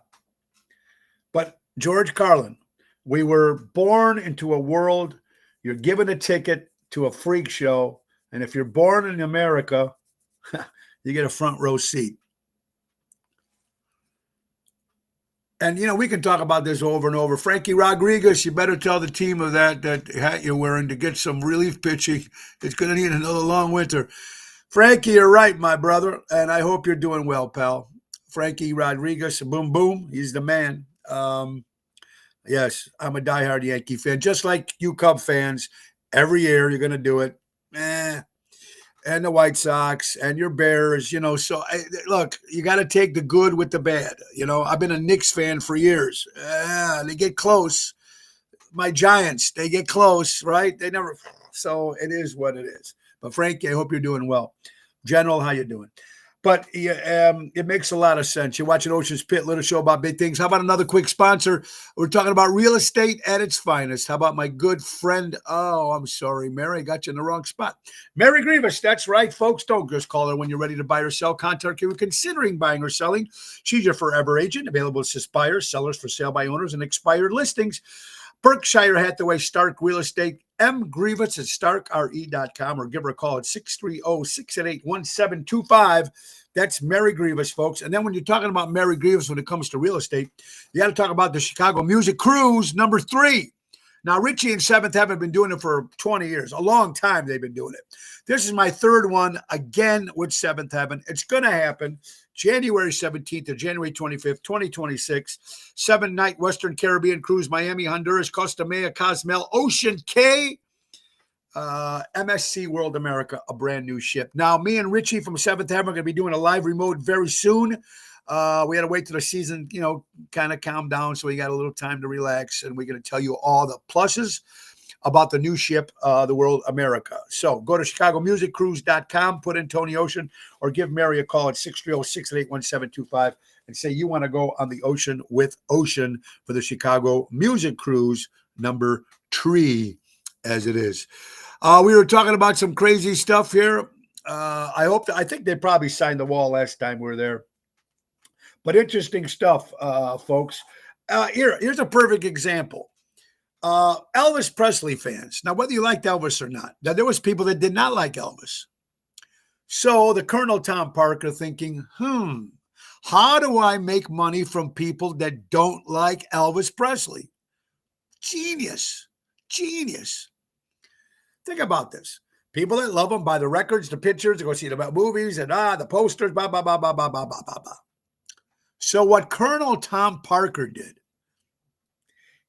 But George Carlin, we were born into a world, you're given a ticket to a freak show, and if you're born in America, you get a front row seat. And, you know, we can talk about this over and over. Frankie Rodriguez, you better tell the team of that hat you're wearing to get some relief pitching. It's going to need another long winter. Frankie, you're right, my brother, and I hope you're doing well, pal. Frankie Rodriguez, boom, boom, he's the man. Yes, I'm a diehard Yankee fan, just like you Cub fans. Every year you're going to do it. And the White Sox and your Bears, you know. So, look, you got to take the good with the bad. You know, I've been a Knicks fan for years. They get close. My Giants, they get close, right? They never. So it is what it is. But, Frankie, I hope you're doing well. General, how you doing? But it makes a lot of sense. You're watching Ocean's Pit, little show about big things. How about another quick sponsor? We're talking about real estate at its finest. How about my good friend? Oh, I'm sorry, Mary. I got you in the wrong spot. Mary Grievous. That's right, folks. Don't just call her when you're ready to buy or sell. Contact her considering buying or selling. She's your forever agent. Available to buyers, sellers for sale by owners, and expired listings. Berkshire Hathaway Stark Real Estate. M. Grievous at starkre.com, or give her a call at 630-688-1725. That's Mary Grievous, folks. And then when you're talking about Mary Grievous when it comes to real estate, you got to talk about the Chicago Music Cruise, number 3. Now, Richie and Seventh Heaven have been doing it for 20 years. A long time they've been doing it. This is my third one, again, with Seventh Heaven. It's going to happen January 17th to January 25th, 2026. 7-night Western Caribbean cruise, Miami, Honduras, Costa Maya, Cozumel, Ocean Cay, MSC World America, a brand new ship. Now, me and Richie from Seventh Heaven are going to be doing a live remote very soon. We had to wait till the season, you know, kind of calm down, so we got a little time to relax, and we're going to tell you all the pluses about the new ship, the World America. So go to chicagomusiccruise.com, put in Tony Ocean, or give Mary a call at 630-688-1725 and say you want to go on the ocean with Ocean for the Chicago Music Cruise number 3, as it is. We were talking about some crazy stuff here. I think they probably signed the wall last time we were there. But interesting stuff, folks. Here's a perfect example. Elvis Presley fans. Now, whether you liked Elvis or not, now, there was people that did not like Elvis. So the Colonel Tom Parker thinking, How do I make money from people that don't like Elvis Presley? Genius. Genius. Think about this. People that love him buy the records, the pictures, they go see the movies, and the posters, blah, blah, blah, blah, blah, blah, blah, blah, blah. So what Colonel Tom Parker did,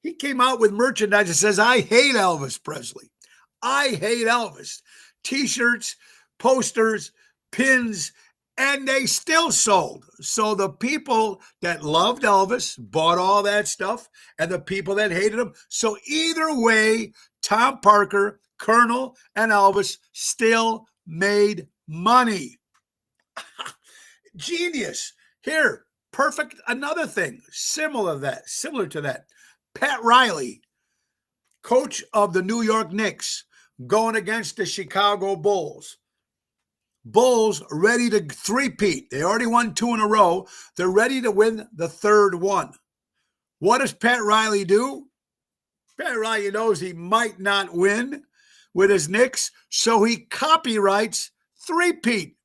he came out with merchandise that says, I hate Elvis Presley. I hate Elvis. T-shirts, posters, pins, and they still sold. So the people that loved Elvis bought all that stuff, and the people that hated him. So either way, Tom Parker, Colonel, and Elvis still made money. Genius. Here, perfect. Another thing similar to that. Pat Riley, coach of the New York Knicks, going against the Chicago Bulls. Bulls ready to three-peat. They already won 2 in a row. They're ready to win the third one. What does Pat Riley do? Pat Riley knows he might not win with his Knicks, so he copyrights three-peat.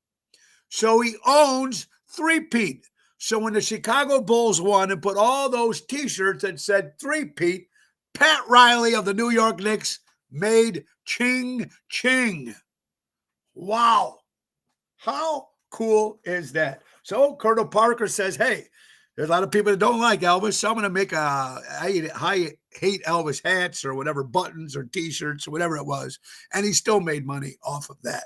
So he owns three-peat. So when the Chicago Bulls won and put all those T-shirts that said three-peat, Pat Riley of the New York Knicks made ching. Wow. How cool is that? So Colonel Parker says, hey, there's a lot of people that don't like Elvis, so I'm going to make I hate Elvis hats or whatever, buttons or T-shirts or whatever it was. And he still made money off of that.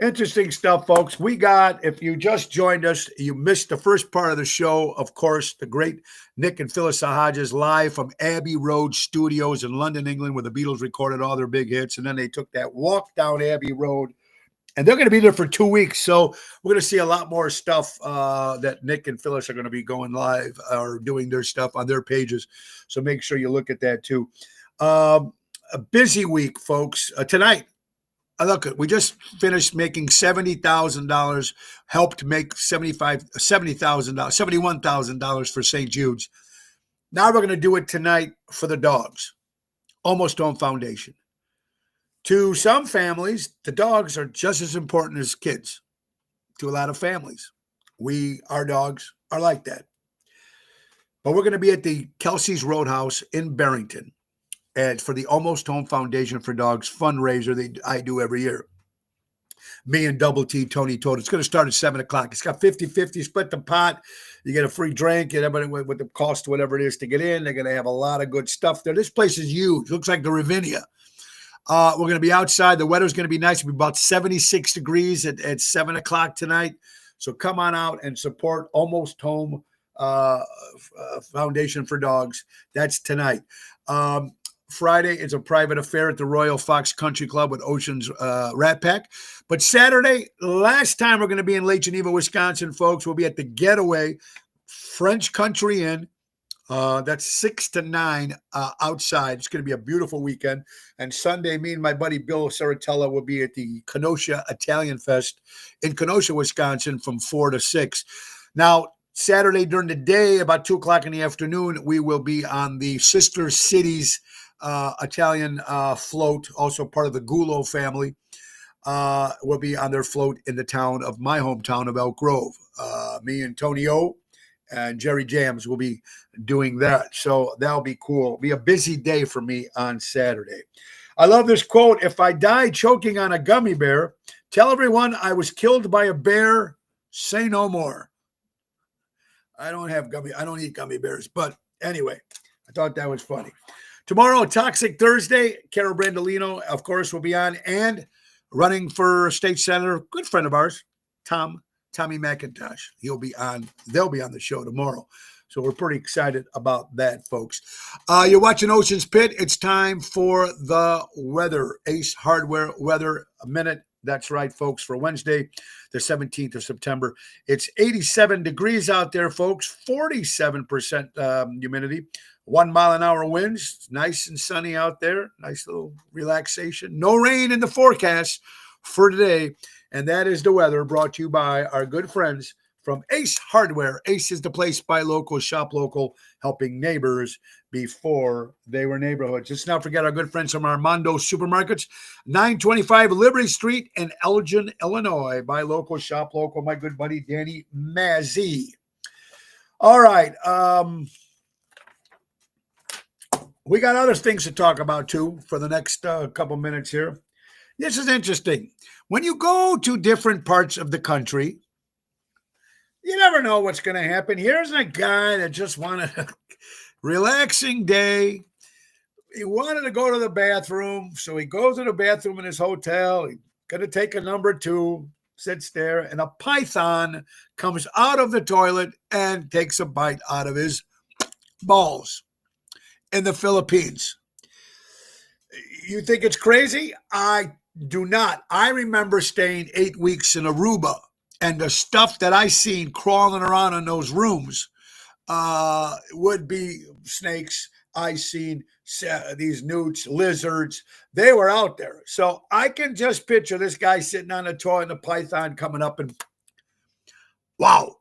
Interesting stuff, folks. We got, if you just joined us, you missed the first part of the show, of course, the great Nick and Phyllis Hodges live from Abbey Road Studios in London, England, where the Beatles recorded all their big hits. And then they took that walk down Abbey Road. And they're going to be there for 2 weeks. So we're going to see a lot more stuff that Nick and Phyllis are going to be going live or doing their stuff on their pages. So make sure you look at that too. A busy week, folks. Tonight, look, we just finished making $70,000, helped make $71,000 for St. Jude's. Now we're going to do it tonight for the dogs. Almost Home Foundation. To some families, the dogs are just as important as kids. To a lot of families, our dogs are like that. But we're going to be at the Kelsey's Roadhouse in Barrington and for the Almost Home Foundation for Dogs fundraiser I do every year. Me and Double T, Tony Toad. It's going to start at 7 o'clock. It's got 50-50, split the pot. You get a free drink, and everybody with the cost, whatever it is to get in. They're going to have a lot of good stuff there. This place is huge. Looks like the Ravinia. We're going to be outside. The weather's going to be nice. It'll be about 76 degrees at 7 o'clock tonight. So come on out and support Almost Home Foundation for Dogs. That's tonight. Friday is a private affair at the Royal Fox Country Club with Ocean's Rat Pack. But Saturday, last time we're going to be in Lake Geneva, Wisconsin, folks. We'll be at the Getaway French Country Inn. That's 6 to 9 outside. It's going to be a beautiful weekend. And Sunday, me and my buddy Bill Saratella will be at the Kenosha Italian Fest in Kenosha, Wisconsin from 4 to 6. Now, Saturday during the day, about 2 o'clock in the afternoon, we will be on the Sister Cities Italian float, also part of the Gulo family. We'll be on their float in the town of my hometown of Elk Grove. Me and Tony O and Jerry Jams will be doing that. So that'll be cool. It'll be a busy day for me on Saturday. I love this quote. If I die choking on a gummy bear, tell everyone I was killed by a bear. Say no more. I don't eat gummy bears. But anyway, I thought that was funny. Tomorrow, Toxic Thursday, Carol Brandolino, of course, will be on, and running for state senator, good friend of ours, Tommy McIntosh. They'll be on the show tomorrow. So we're pretty excited about that, folks. You're watching Ocean's Pit. It's time for the weather. Ace Hardware weather minute. That's right, folks, for Wednesday, the 17th of September. It's 87 degrees out there, folks, 47% humidity, 1 mile an hour winds. It's nice and sunny out there. Nice little relaxation. No rain in the forecast for today. And that is the weather brought to you by our good friends from Ace Hardware. Ace is the place, buy local, shop local, helping neighbors before they were neighborhoods. Let's not forget our good friends from Armando Supermarkets, 925 Liberty Street in Elgin, Illinois. Buy local, shop local. My good buddy Danny Mazzi. All right. We got other things to talk about too for the next couple minutes here. This is interesting. When you go to different parts of the country, you never know what's going to happen. Here's a guy that just wanted a relaxing day. He wanted to go to the bathroom, so he goes to the bathroom in his hotel. He's going to take a number 2, sits there, and a python comes out of the toilet and takes a bite out of his balls in the Philippines. You think it's crazy? I do not. I remember staying 8 weeks in Aruba, and the stuff that I seen crawling around in those rooms would be snakes. I seen these newts, lizards. They were out there. So I can just picture this guy sitting on the toilet and a python coming up and wow.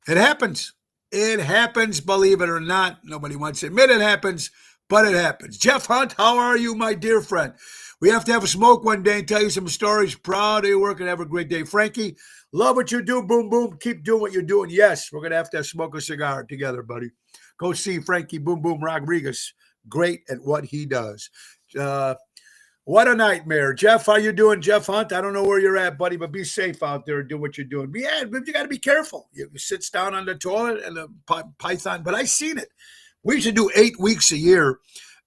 It happens. It happens, believe it or not. Nobody wants to admit it happens, but it happens. Jeff Hunt, how are you, my dear friend? We have to have a smoke one day and tell you some stories. Proud of your work and have a great day. Frankie, love what you do. Boom, boom. Keep doing what you're doing. Yes, we're going to have smoke a cigar together, buddy. Go see Frankie Boom Boom Rodriguez. Great at what he does. What a nightmare. Jeff, how you doing, Jeff Hunt? I don't know where you're at, buddy, but be safe out there and do what you're doing. But yeah, you got to be careful. You sits down on the toilet and the python, but I seen it. We used to do 8 weeks a year,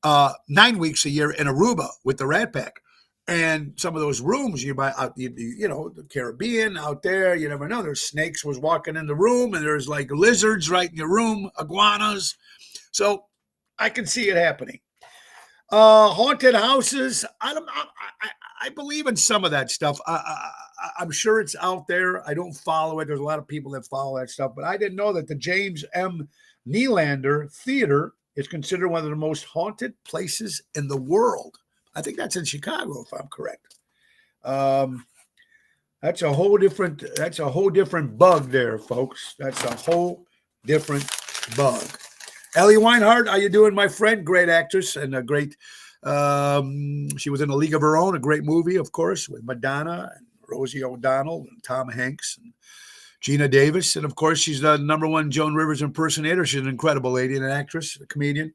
9 weeks a year in Aruba with the Rat Pack. And some of those rooms you buy out, you know, the Caribbean out there, you never know. There's snakes was walking in the room, and there's like lizards right in your room, iguanas. So I can see it happening. Haunted houses. I believe in some of that stuff. I'm sure it's out there. I don't follow it. There's a lot of people that follow that stuff, but I didn't know that the James M. Nylander Theater is considered one of the most haunted places in the world. I think that's in Chicago, if I'm correct. That's a whole different bug there, folks. That's a whole different bug. Ellie Weinhardt, how you doing, my friend? Great actress and a great. She was in A League of Her Own, a great movie, of course, with Madonna and Rosie O'Donnell and Tom Hanks and Gina Davis, and of course, she's the #1 Joan Rivers impersonator. She's an incredible lady and an actress, a comedian.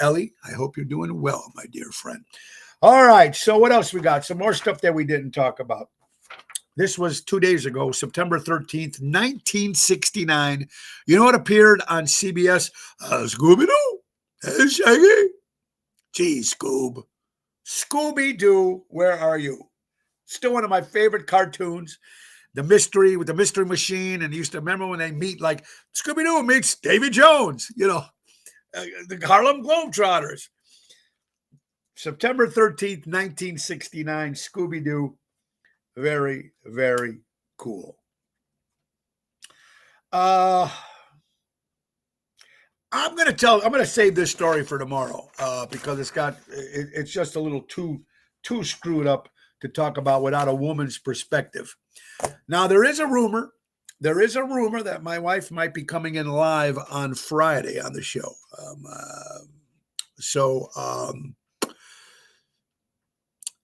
Ellie, I hope you're doing well, my dear friend. All right, so what else we got? Some more stuff that we didn't talk about. This was 2 days ago, September 13th, 1969. You know what appeared on CBS? Scooby-Doo. Hey, Shaggy. Gee, Scoob. Scooby-Doo, where are you? Still one of my favorite cartoons. The mystery with the mystery machine. And used to remember when they meet, like Scooby-Doo meets Davy Jones, you know. The Harlem Globetrotters. September 13th, 1969, Scooby-Doo. Very, very cool. I'm going to save this story for tomorrow because it's just a little too screwed up to talk about without a woman's perspective. Now, there is a rumor that my wife might be coming in live on Friday on the show.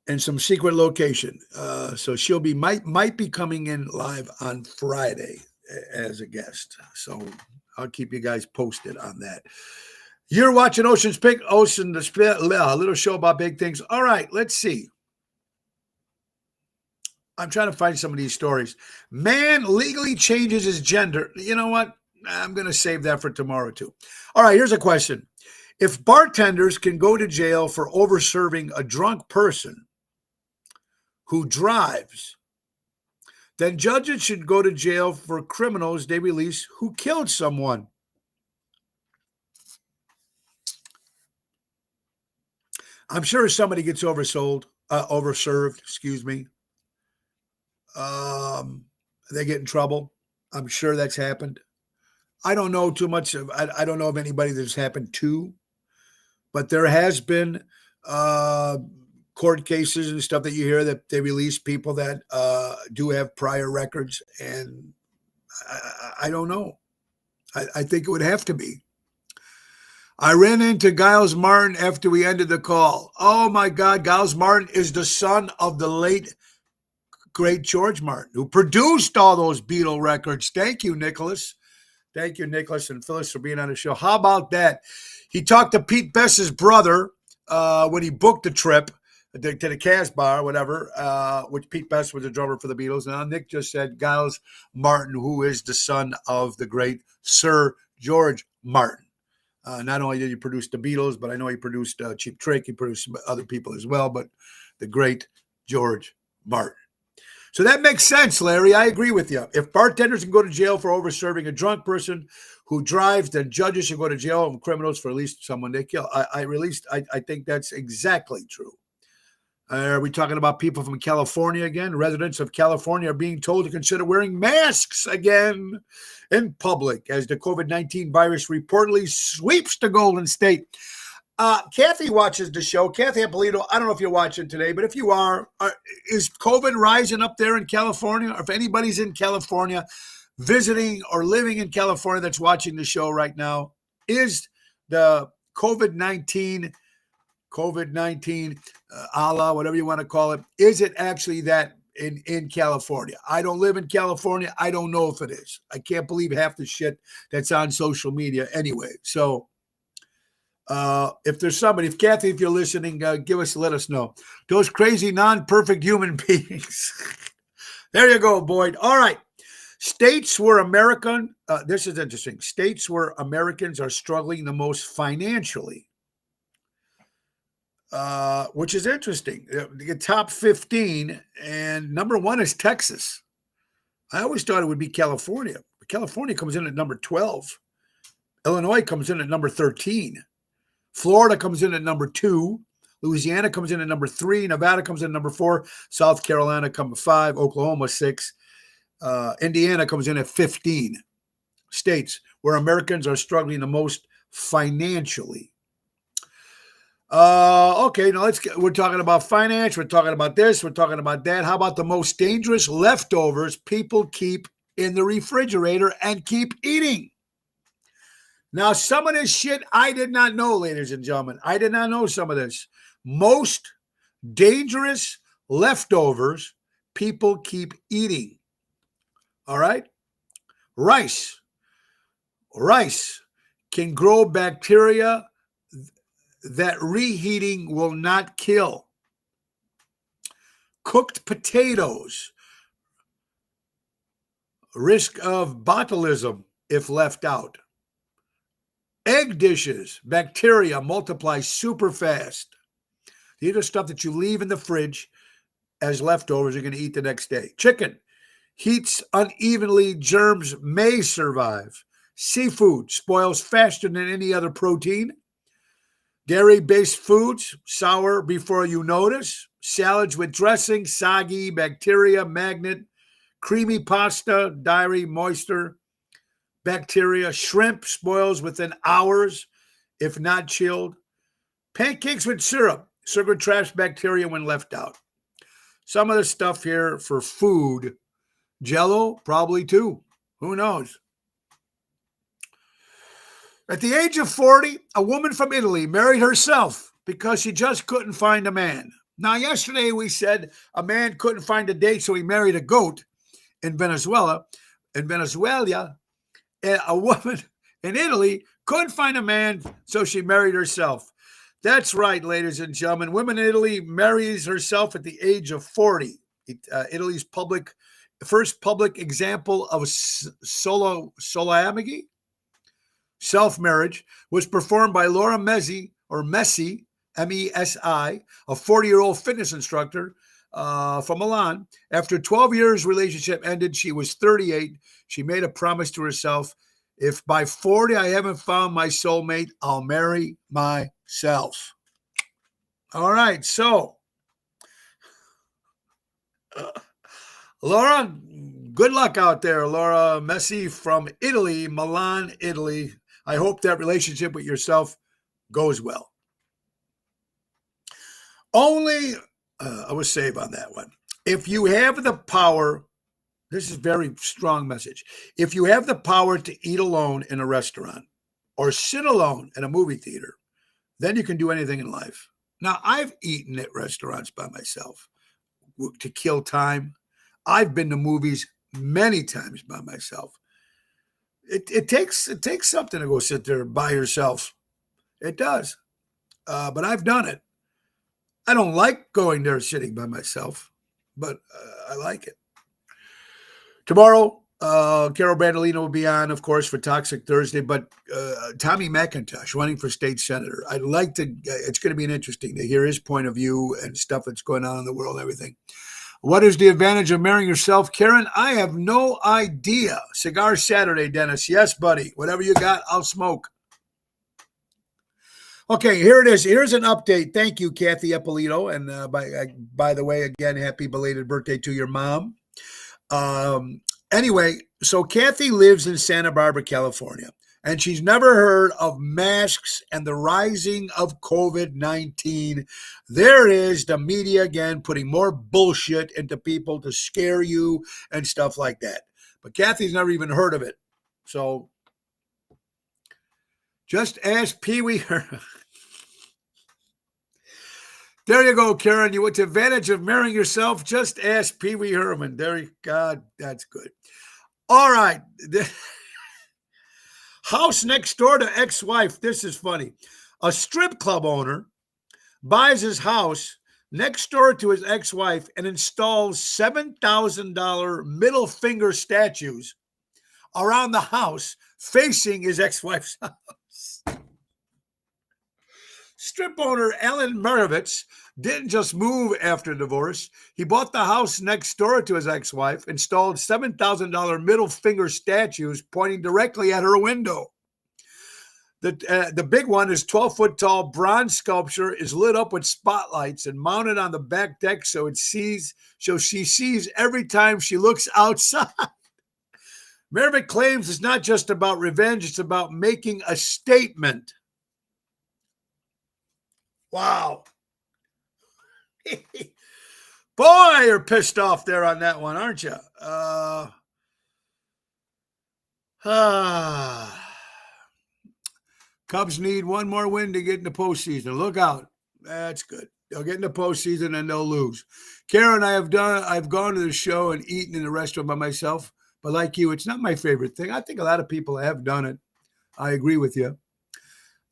In some secret location. So she'll be might be coming in live on Friday as a guest. So I'll keep you guys posted on that. You're watching Ocean's Pick, Ocean the Spit, a little show about big things. All right, let's see. I'm trying to find some of these stories. Man legally changes his gender. You know what? I'm going to save that for tomorrow too. All right, here's a question. If bartenders can go to jail for over-serving a drunk person who drives, then judges should go to jail for criminals they release who killed someone. I'm sure somebody gets overserved, they get in trouble. I'm sure that's happened. I don't know too much. I don't know of anybody that's happened to, but there has been court cases and stuff that you hear that they release people that do have prior records. And I don't know. I think it would have to be. I ran into Giles Martin after we ended the call. Oh my God, Giles Martin is the son of the late, great George Martin, who produced all those Beatle records. Thank you, Nicholas. Thank you, Nicholas and Phyllis, for being on the show. How about that? He talked to Pete Best's brother when he booked the trip to the Casbah, whatever, which Pete Best was the drummer for the Beatles. Now, Nick just said Giles Martin, who is the son of the great Sir George Martin. Not only did he produce the Beatles, but I know he produced Cheap Trick. He produced other people as well, but the great George Martin. So that makes sense, Larry. I agree with you. If bartenders can go to jail for over-serving a drunk person who drives, then judges should go to jail and criminals for at least someone they kill. I think that's exactly true. Are we talking about people from California again? Residents of California are being told to consider wearing masks again in public as the COVID-19 virus reportedly sweeps the Golden State. Kathy watches the show. Kathy Apolito, I don't know if you're watching today, but if you are, is COVID rising up there in California? Or if anybody's in California visiting or living in California that's watching the show right now, is the COVID-19, Allah, whatever you want to call it, is it actually that in California? I don't live in California. I don't know if it is. I can't believe half the shit that's on social media anyway. So if there's somebody, if Kathy, if you're listening, let us know. Those crazy, non-perfect human beings. There you go, Boyd. All right. States where this is interesting. States where Americans are struggling the most financially. Which is interesting. The top 15, and number 1 is Texas. I always thought it would be California. But California comes in at number 12. Illinois comes in at number 13. Florida comes in at number 2. Louisiana comes in at number 3. Nevada comes in at number 4. South Carolina comes 5. Oklahoma 6. Indiana comes in at 15. States where Americans are struggling the most financially. Okay, now we're talking about finance, we're talking about this, we're talking about that. How about the most dangerous leftovers people keep in the refrigerator and keep eating? Now, some of this shit I did not know, ladies and gentlemen. I did not know some of this. Most dangerous leftovers people keep eating. All right? Rice. Rice can grow bacteria that reheating will not kill. Cooked potatoes, risk of botulism if left out. Egg dishes, bacteria multiply super fast. These are stuff that you leave in the fridge as leftovers you're going to eat the next day. Chicken, heats unevenly, germs may survive. Seafood spoils faster than any other protein. Dairy-based foods, sour before you notice. Salads with dressing, soggy, bacteria, magnet. Creamy pasta, dairy, moisture, bacteria. Shrimp spoils within hours, if not chilled. Pancakes with syrup. Sugar traps bacteria when left out. Some of the stuff here for food. Jell-O, probably too. Who knows? At the age of 40, a woman from Italy married herself because she just couldn't find a man. Now, yesterday we said a man couldn't find a date, so he married a goat in Venezuela. In Venezuela, a woman in Italy couldn't find a man, so she married herself. That's right, ladies and gentlemen. Women in Italy marries herself at the age of 40. Italy's first public example of solomony. Self-marriage was performed by Laura Messi, M-E-S-I, a 40-year-old fitness instructor from Milan. After 12 years relationship ended, she was 38. She made a promise to herself, if by 40 I haven't found my soulmate, I'll marry myself. All right, so Laura, good luck out there, Laura Messi from Italy, Milan, Italy. I hope that relationship with yourself goes well. I was safe on that one. If you have the power This is very strong message. If you have the power to eat alone in a restaurant or sit alone in a movie theater, then you can do anything in life. Now, I've eaten at restaurants by myself to kill time. I've been to movies many times by myself. It takes something to go sit there by yourself. It does. But I've done it. I don't like going there sitting by myself, but I like it. Tomorrow, Carol Bandolino will be on, of course, for Toxic Thursday, but Tommy McIntosh running for state senator. I'd like to, it's going to be interesting to hear his point of view and stuff that's going on in the world and everything. What is the advantage of marrying yourself, Karen? I have no idea. Cigar Saturday, Dennis. Yes, buddy. Whatever you got, I'll smoke. Okay, here it is. Here's an update. Thank you, Kathy Eppolito. And by the way, again, happy belated birthday to your mom. Anyway, so Kathy lives in Santa Barbara, California, and she's never heard of masks and the rising of COVID-19. There is the media again putting more bullshit into people to scare you and stuff like that. But Kathy's never even heard of it. So just ask Pee Wee. There you go, Karen. You went to advantage of marrying yourself. Just ask Pee Wee Herman. There you God, that's good. All right. House next door to ex-wife. This is funny. A strip club owner buys his house next door to his ex-wife and installs $7,000 middle finger statues around the house facing his ex-wife's house. Strip owner Alan Marovitz didn't just move after divorce. He bought the house next door to his ex-wife, installed $7,000 middle finger statues pointing directly at her window. The big one is 12-foot tall bronze sculpture is lit up with spotlights and mounted on the back deck so she sees every time she looks outside. Marovitz claims it's not just about revenge, it's about making a statement. Wow. Boy, you're pissed off there on that one, aren't you? Cubs need one more win to get in the postseason. Look out. That's good. They'll get in the postseason and they'll lose. Karen, I've gone to the show and eaten in a restaurant by myself, but like you, it's not my favorite thing. I think a lot of people have done it. I agree with you.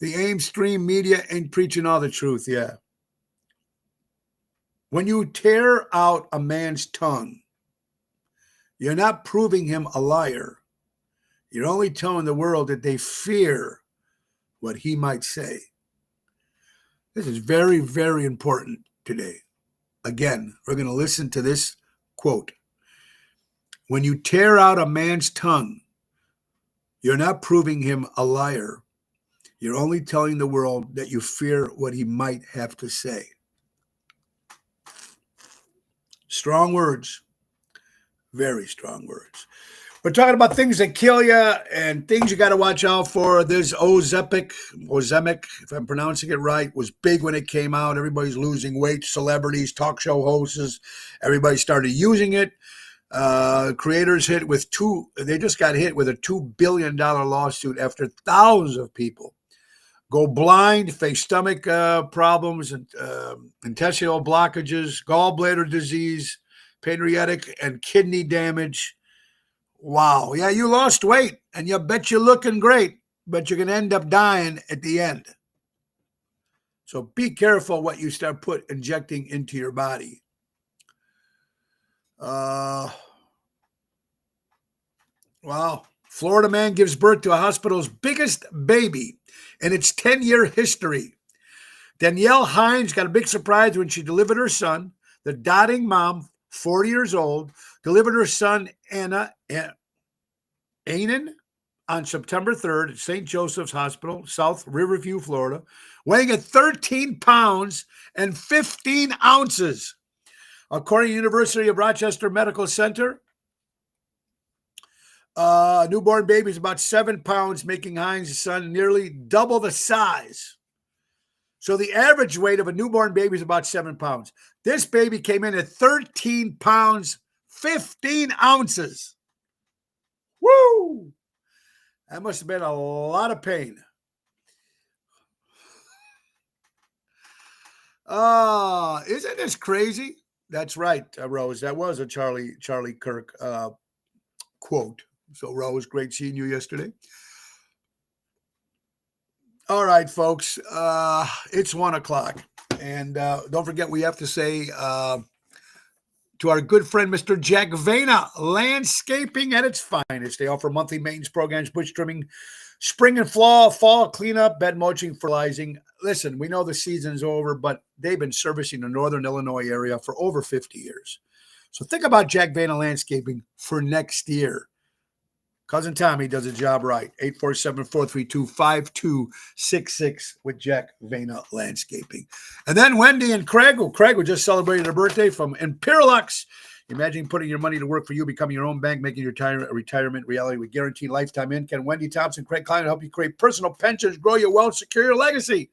The mainstream media ain't preaching all the truth, yeah. When you tear out a man's tongue, you're not proving him a liar. You're only telling the world that they fear what he might say. This is very, very important today. Again, we're going to listen to this quote. When you tear out a man's tongue, you're not proving him a liar. You're only telling the world that you fear what he might have to say. Strong words. Very strong words. We're talking about things that kill you and things you got to watch out for. There's Ozempic, if I'm pronouncing it right, was big when it came out. Everybody's losing weight, celebrities, talk show hosts, everybody started using it. Creators they just got hit with a $2 billion lawsuit after thousands of people go blind, face stomach problems, and intestinal blockages, gallbladder disease, pancreatic and kidney damage. Wow. Yeah, you lost weight, and you bet you're looking great, but you're going to end up dying at the end. So be careful what you start injecting into your body. Wow. Florida man gives birth to a hospital's biggest baby in its 10-year history. Danielle Hines got a big surprise when she delivered her son. The doting mom, 40 years old, delivered her son, Anan, on September 3rd at St. Joseph's Hospital, South Riverview, Florida, weighing at 13 pounds and 15 ounces. According to the University of Rochester Medical Center, a newborn baby is about 7 pounds, making Hines' son nearly double the size. So the average weight of a newborn baby is about 7 pounds. This baby came in at 13 pounds, 15 ounces. Woo! That must have been a lot of pain. Isn't this crazy? That's right, Rose. That was a Charlie Kirk quote. So, Rose, great seeing you yesterday. All right, folks. It's 1:00. And don't forget, we have to say to our good friend, Mr. Jack Vena, landscaping at its finest. They offer monthly maintenance programs, bush trimming, spring and fall cleanup, bed mulching, fertilizing. Listen, we know the season's over, but they've been servicing the northern Illinois area for over 50 years. So think about Jack Vena Landscaping for next year. Cousin Tommy does a job right. 847-432-5266 with Jack Vena Landscaping. And then Wendy and Craig. Well, Craig just celebrated a birthday from Imperialux. Imagine putting your money to work for you, becoming your own bank, making your retirement reality with guaranteed lifetime income. Wendy Thompson, Craig Klein help you create personal pensions, grow your wealth, secure your legacy.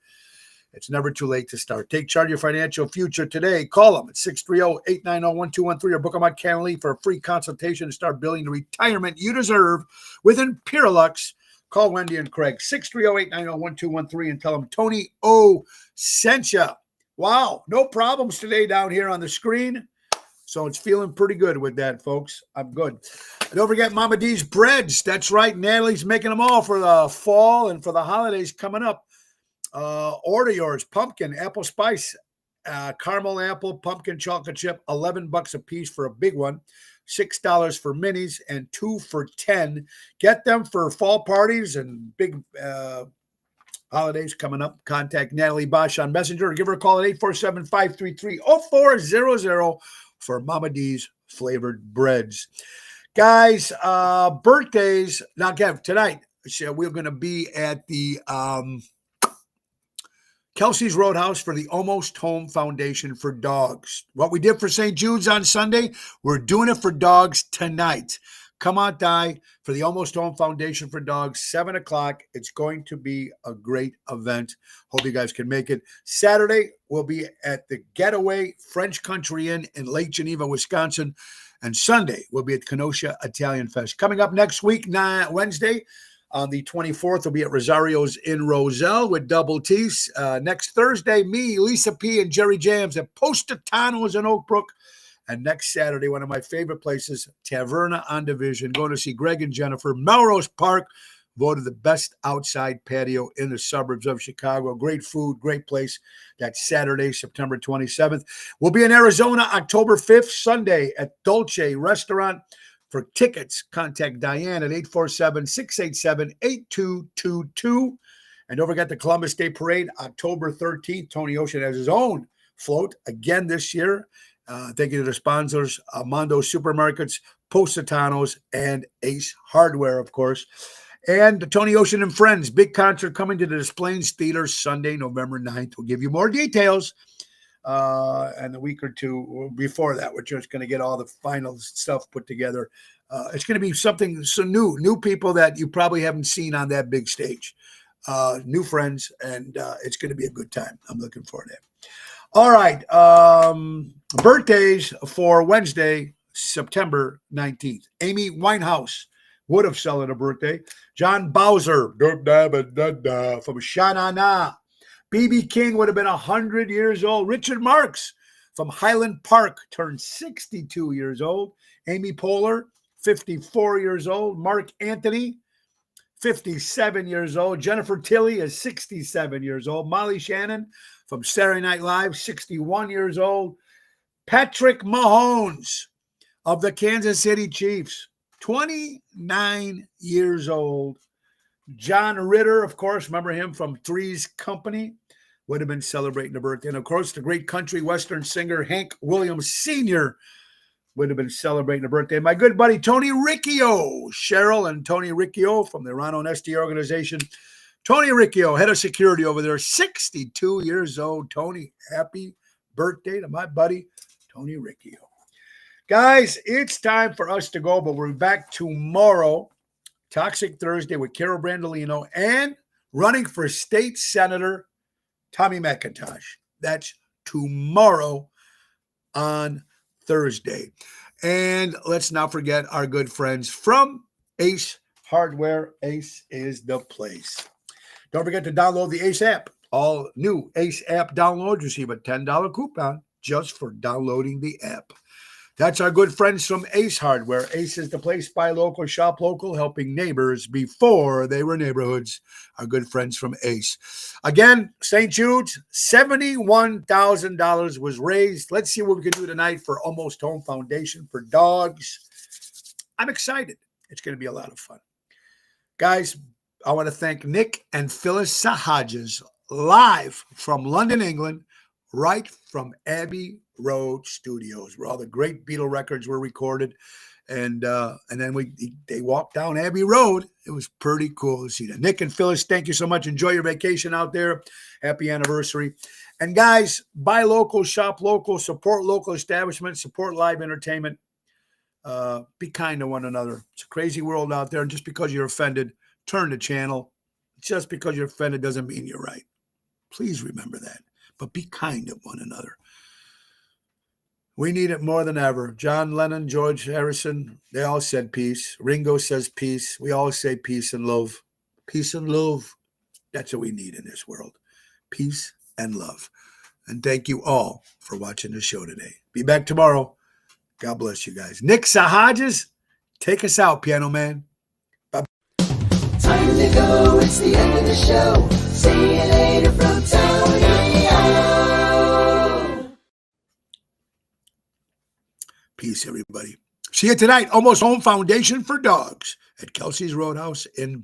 It's never too late to start. Take charge of your financial future today. Call them at 630-890-1213 or book them on Calendly for a free consultation to start building the retirement you deserve with Imperialux. Call Wendy and Craig, 630-890-1213 and tell them Tony O sent you. Wow, no problems today down here on the screen. So it's feeling pretty good with that, folks. I'm good. And don't forget Mama D's breads. That's right. Natalie's making them all for the fall and for the holidays coming up. Order yours. Pumpkin, apple spice, caramel apple, pumpkin chocolate chip, $11 a piece for a big one, $6 for minis, and 2 for $10. Get them for fall parties and big holidays coming up. Contact Natalie Bosch on Messenger or give her a call at 847-533-0400 for Mama D's flavored breads. Guys, birthdays. Now, Kev, tonight, we're going to be at the Kelsey's Roadhouse for the Almost Home Foundation for Dogs. What we did for St. Jude's on Sunday, we're doing it for dogs tonight. Come on, die for the Almost Home Foundation for Dogs, 7 o'clock. It's going to be a great event. Hope you guys can make it. Saturday, we'll be at the Getaway French Country Inn in Lake Geneva, Wisconsin. And Sunday, we'll be at Kenosha Italian Fest. Coming up next week, Wednesday, on the 24th, we'll be at Rosario's in Roselle with Double T's. Next Thursday, me, Lisa P., and Jerry Jams at Positano's in Oak Brook. And next Saturday, one of my favorite places, Taverna on Division. Going to see Greg and Jennifer. Melrose Park, voted the best outside patio in the suburbs of Chicago. Great food, great place. That's Saturday, September 27th. We'll be in Arizona October 5th, Sunday at Dolce Restaurant. For tickets, contact Diane at 847-687-8222. And don't forget the Columbus Day Parade, October 13th. Tony Ocean has his own float again this year. Thank you to the sponsors, Mondo Supermarkets, Positano's, and Ace Hardware, of course. And Tony Ocean and Friends, big concert coming to the Des Plaines Theater Sunday, November 9th. We'll give you more details. And a week or two before that, we're just going to get all the final stuff put together. It's going to be something so new people that you probably haven't seen on that big stage, new friends, and it's going to be a good time. I'm looking forward to it. All right. Birthdays for Wednesday, September 19th. Amy Winehouse would have celebrated a birthday. John Bowser from Sha-Na-Na. B.B. King would have been 100 years old. Richard Marx from Highland Park turned 62 years old. Amy Poehler, 54 years old. Mark Anthony, 57 years old. Jennifer Tilly is 67 years old. Molly Shannon from Saturday Night Live, 61 years old. Patrick Mahomes of the Kansas City Chiefs, 29 years old. John Ritter, of course, remember him from Three's Company, would have been celebrating a birthday. And, of course, the great country western singer Hank Williams Sr. would have been celebrating a birthday. My good buddy Tony Riccio, Cheryl and Tony Riccio from the Ron Onesti organization. Tony Riccio, head of security over there, 62 years old. Tony, happy birthday to my buddy Tony Riccio. Guys, it's time for us to go, but we're back tomorrow. Toxic Thursday with Carol Brandolino and running for state senator, Tommy McIntosh. That's tomorrow on Thursday. And let's not forget our good friends from Ace Hardware. Ace is the place. Don't forget to download the Ace app. All new Ace app downloads receive a $10 coupon just for downloading the app. That's our good friends from Ace Hardware. Ace is the place, buy local, shop local, helping neighbors before they were neighborhoods. Our good friends from Ace. Again, St. Jude's, $71,000 was raised. Let's see what we can do tonight for Almost Home Foundation for dogs. I'm excited. It's going to be a lot of fun. Guys, I want to thank Nick and Phyllis Sahajas live from London, England, right from Abbey Road Studios, where all the great Beatle records were recorded. And then they walked down Abbey Road. It was pretty cool to see that. Nick and Phyllis, thank you so much. Enjoy your vacation out there. Happy anniversary. And guys, buy local, shop local, support local establishments, support live entertainment. Be kind to one another. It's a crazy world out there. And just because you're offended, turn the channel. Just because you're offended doesn't mean you're right. Please remember that. But be kind to one another. We need it more than ever. John Lennon, George Harrison, they all said peace. Ringo says peace. We all say peace and love. Peace and love. That's what we need in this world. Peace and love. And thank you all for watching the show today. Be back tomorrow. God bless you guys. Nick Sahajas, take us out, piano man. Time to go, it's the end of the show. See you later from Tony O. Peace, everybody. See you tonight. Almost Home Foundation for Dogs at Kelsey's Roadhouse in